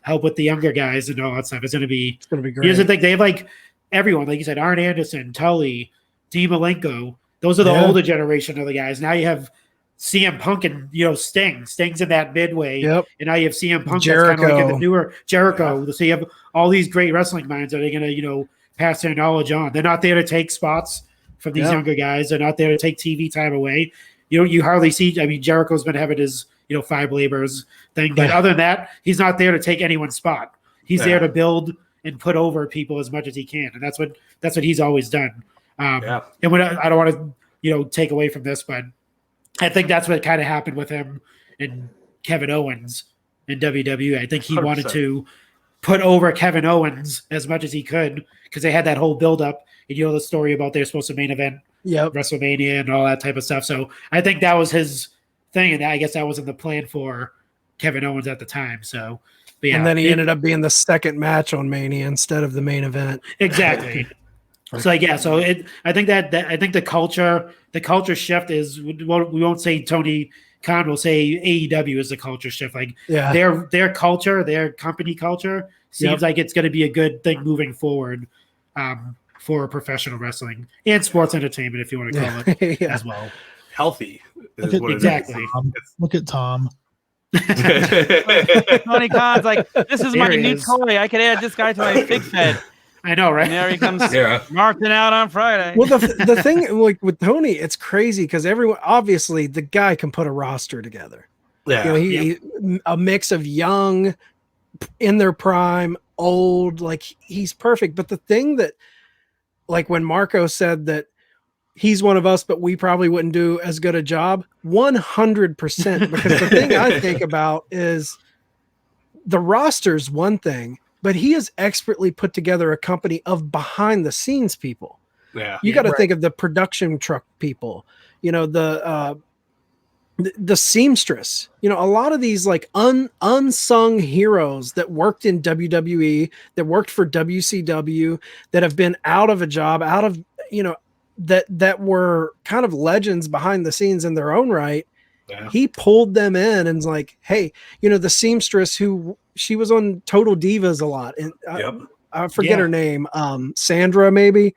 help with the younger guys and all that stuff is going to be great. Here's the thing. They have like everyone, like you said, Arn Anderson, Tully, Dean Malenko. Those are the older generation of the guys. Now you have CM Punk and Sting. Sting's in that midway, and now you have CM Punk that's kind of like in the newer Jericho. So you have all these great wrestling minds that are going to pass their knowledge on. They're not there to take spots from these younger guys. They're not there to take TV time away. You hardly see. I mean, Jericho's been having his 5 labors thing, but other than that, he's not there to take anyone's spot. He's there to build and put over people as much as he can, and that's what he's always done. And when I don't want to take away from this, but I think that's what kind of happened with him and Kevin Owens in WWE. I think he 100%. Wanted to put over Kevin Owens as much as he could because they had that whole build-up. And the story about they're supposed to main event WrestleMania and all that type of stuff. So I think that was his thing, and I guess that wasn't the plan for Kevin Owens at the time. So, and then he ended up being the second match on Mania instead of the main event. Exactly. So I think I think the culture shift is, well, we won't say Tony Khan, will say AEW is the culture shift. Like their culture, their company culture seems like it's going to be a good thing moving forward for professional wrestling and sports entertainment, if you want to call it as well. Healthy. Exactly. Look at Tom. Tony Khan's like, this is my new toy. I could add this guy to my fig fed. I know, right? And there he comes marking out on Friday. Well, the thing like with Tony, it's crazy because everyone, obviously the guy can put a roster together. Yeah. He a mix of young, in their prime, old, like he's perfect. But the thing that, like when Marco said that he's one of us, but we probably wouldn't do as good a job, 100%. Because the thing I think about is the roster's one thing, but he has expertly put together a company of behind the scenes people. Yeah. You got to think of the production truck people, the seamstress, a lot of these like unsung heroes that worked in WWE, that worked for WCW, that have been out of a job, that were kind of legends behind the scenes in their own right. Yeah. He pulled them in and was like, hey, the seamstress who she was on Total Divas a lot. And I forget her name. Sandra, maybe.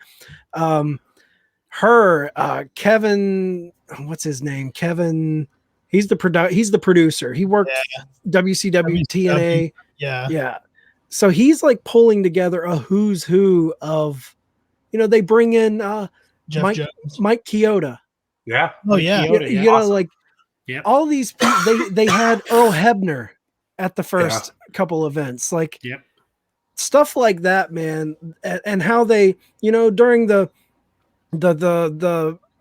Kevin, what's his name? Kevin. He's the producer. He worked WCW, TNA. Yeah. So he's like pulling together a who's who of, they bring in Mike Chioda. Yeah. Oh yeah. Awesome. All these people, they had Earl Hebner at the first couple events, like stuff like that, man. And how they, during the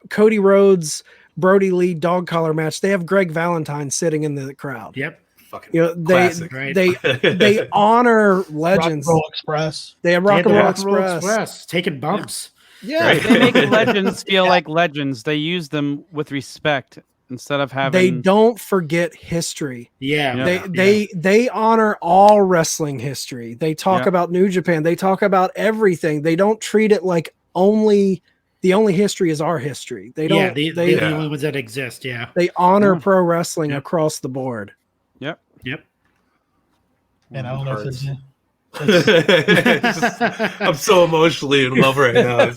Cody Rhodes, Brody Lee dog collar match, they have Greg Valentine sitting in the crowd. Yep. Fucking classic, right? They honor legends. Rock and Roll Express. They have Rock and Roll Express taking bumps. Yeah. Right. They make legends feel like legends. They use them with respect instead of having. They don't forget history. Yeah. They honor all wrestling history. They talk about New Japan. They talk about everything. They don't treat it like only the only history is our history. They don't. they're the only ones that exist. Yeah, they honor pro wrestling across the board. Yep. And I don't know if there's. I'm so emotionally in love right now.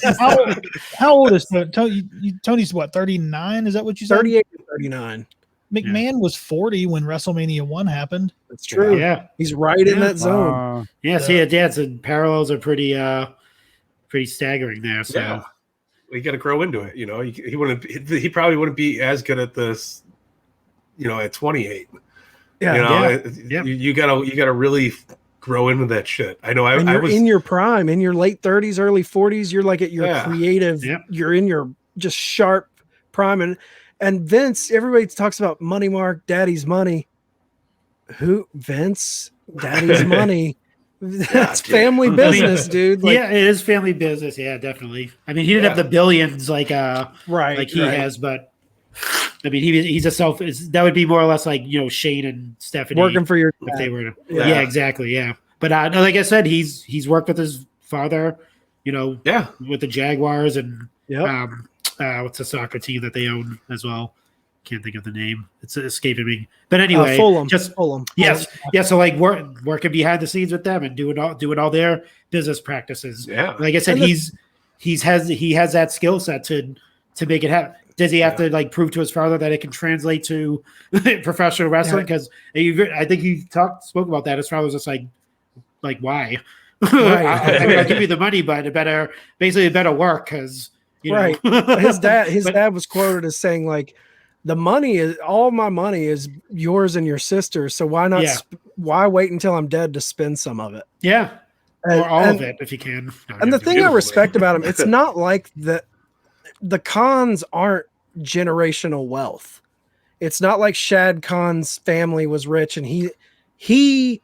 How old is Tony? Tony's what, 39? Is that what you said? 38 to 39. McMahon was 40 when WrestleMania 1 happened. That's true. Yeah, he's right in that zone. The parallels are pretty staggering there. So you got to grow into it. You know, he probably wouldn't be as good at this, you know, at 28. You gotta really grow into that shit. I know. I was in your prime, in your late 30s, early 40s. You're like at your creative. You're in your just sharp prime, and Vince. Everybody talks about Money Mark, Daddy's money. Who Vince? Daddy's money. That's family business, dude. Like, it is family business. Yeah, definitely. I mean, he didn't have the billions like he has, but I mean, he's a that would be more or less like, you know, Shane and Stephanie working for your dad. If they were to, exactly. Yeah. But like I said, he's worked with his father, you know, with the Jaguars and what's the soccer team that they own as well? Can't think of the name. It's escaping me. But anyway, Fulham. Yes. Yeah. So like working behind the scenes with them and doing all their business practices. Yeah. Like I said, he has that skill set to make it happen. Does he have to like prove to his father that it can translate to professional wrestling? Because I think he spoke about that. His father was just like why? I mean, I'll give you the money, but it better work because know. His dad was quoted as saying like, the money is all my money is yours and your sister's. So why not? Why wait until I'm dead to spend some of it? Yeah, or all of it if you can. And the thing I respect about him, it's not like the Khans aren't generational wealth. It's not like Shad Khan's family was rich and he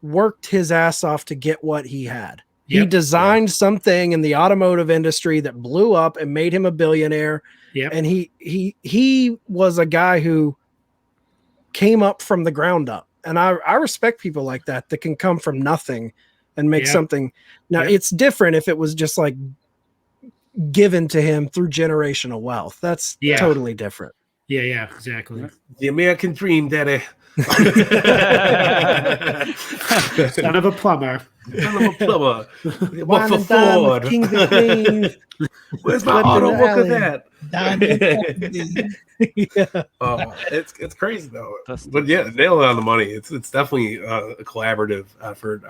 worked his ass off to get what he had. He designed something in the automotive industry that blew up and made him a billionaire. Yeah, and he was a guy who came up from the ground up, and I respect people like that can come from nothing and make something. Now it's different if it was just like given to him through generational wealth. That's totally different. Yeah, exactly. The American dream, Daddy. Son of a plumber. What for Ford? Where's my auto worker at? It's crazy though. But nail it on the money. It's definitely a collaborative effort.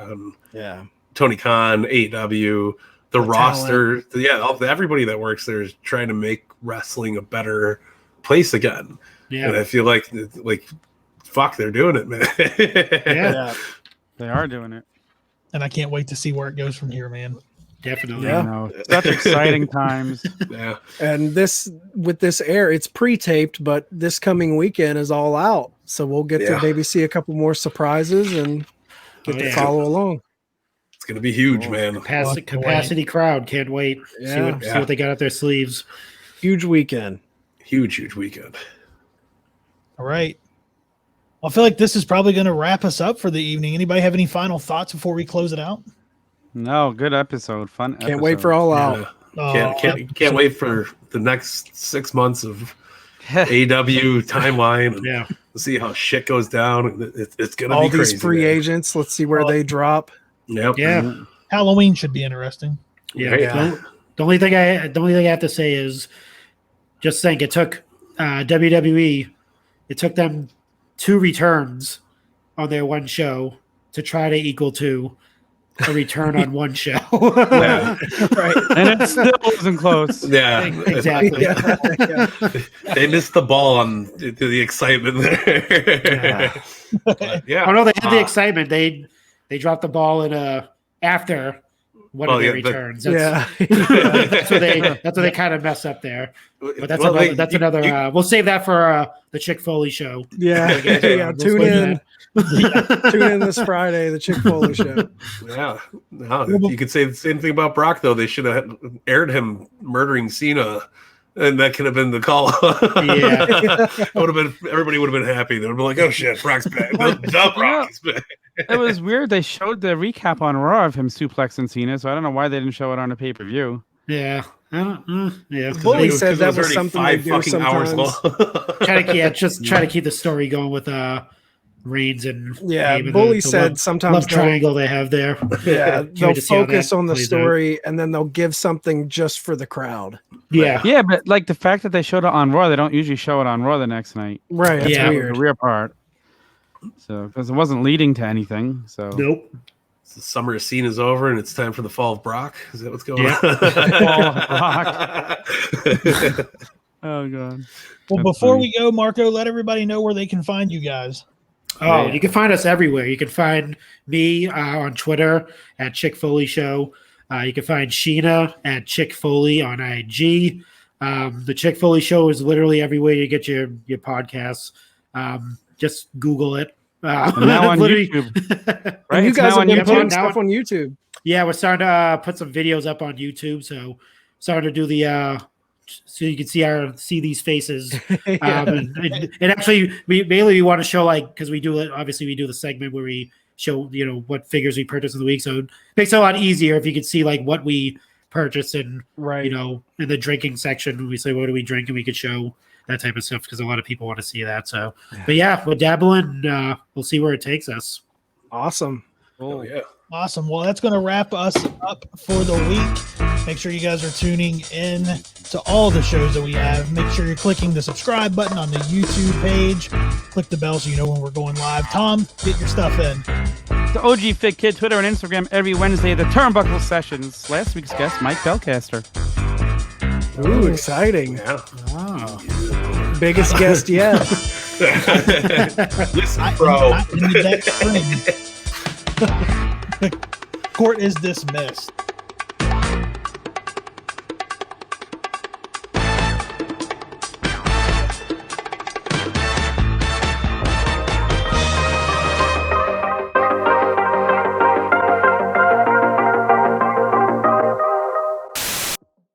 Tony Khan, AEW, the roster, everybody that works there is trying to make wrestling a better place again. Yeah, and I feel like fuck, they're doing it, man. They are doing it. And I can't wait to see where it goes from here, man. Definitely. Yeah. Such exciting times. Yeah. And with this air, it's pre-taped, but this coming weekend is all out. So we'll get to maybe see a couple more surprises and get to follow along. It's going to be huge, man. Capacity crowd. Can't wait. See what they got up their sleeves. Huge weekend. Huge weekend. All right. I feel like this is probably going to wrap us up for the evening. Anybody have any final thoughts before we close it out? No, good episode. Fun episode. Can't wait for all out. Can't wait for the next 6 months of AEW timeline. And see how shit goes down. It's going to be crazy. All these free agents. Let's see where they drop. Yep. Yeah. Halloween should be interesting. Yeah. The only thing I have to say is just think it took WWE. It took them 2 returns on their one show to try to equal to a return on one show. Right. And it still wasn't close. Yeah. Exactly. They missed the ball on the excitement there. Oh no, they had the excitement. They dropped the ball in after one of their returns. That's where they kind of mess up there. But that's another. We'll save that for the Chick Foley show. Yeah, tune in. Tune in this Friday, the Chick Foley show. Yeah, no, you could say the same thing about Brock though. They should have aired him murdering Cena, and that could have been the call. Everybody would have been happy. They would have been like, "Oh shit, Brock's back." The Brock's back. It was weird. They showed the recap on Raw of him suplexing Cena, so I don't know why they didn't show it on a pay-per-view. Yeah. I don't, yeah. Bully Because said it that was already something they 5 do fucking hours sometimes. long. Try to keep the story going with Reigns and Yeah, Heyman, Bully the said love sometimes they'll, triangle they have there. yeah, Can't they'll wait to see how focus that on the plays story and then they'll give something just for the crowd. Yeah. Yeah, but like the fact that they showed it on Raw, they don't usually show it on Raw the next night. Right, that's Yeah. weird. The rear part. So because it wasn't leading to anything. So Nope. The summer scene is over and it's time for the fall of Brock. Is that what's going Yeah. on? oh god. Well, That's before funny. we go, Marco, let everybody know where they can find you guys. Oh, Yeah. you can find us everywhere. You can find me on Twitter at Chick Foley Show. You can find Sheena at Chick Foley on IG. The Chick Foley Show is literally everywhere you get your podcasts. Just Google it. And now on literally- YouTube. And Right? you It's guys now have on been YouTube? putting Now stuff on YouTube. Yeah, we're starting to put some videos up on YouTube. So starting to do the so you can see these faces. Yeah. And actually, we want to show because we do it. Obviously, we do the segment where we show what figures we purchased in the week. So it makes it a lot easier if you could see what we purchased and Right. in the drinking section. We say what do we drink, and we could show that type of stuff because a lot of people want to see that. So, but yeah, we're dabbling. We'll see where it takes us. Awesome. Oh, yeah. Awesome. Well, that's going to wrap us up for the week. Make sure you guys are tuning in to all the shows that we have. Make sure you're clicking the subscribe button on the YouTube page. Click the bell so you know when we're going live. Tom, get your stuff in. The OG Fit Kid, Twitter and Instagram every Wednesday. The Turnbuckle Sessions. Last week's guest, Mike Belcaster. Ooh, exciting. Yeah. Oh. Biggest guest yet. Listen, bro. I ended that string. Court is dismissed.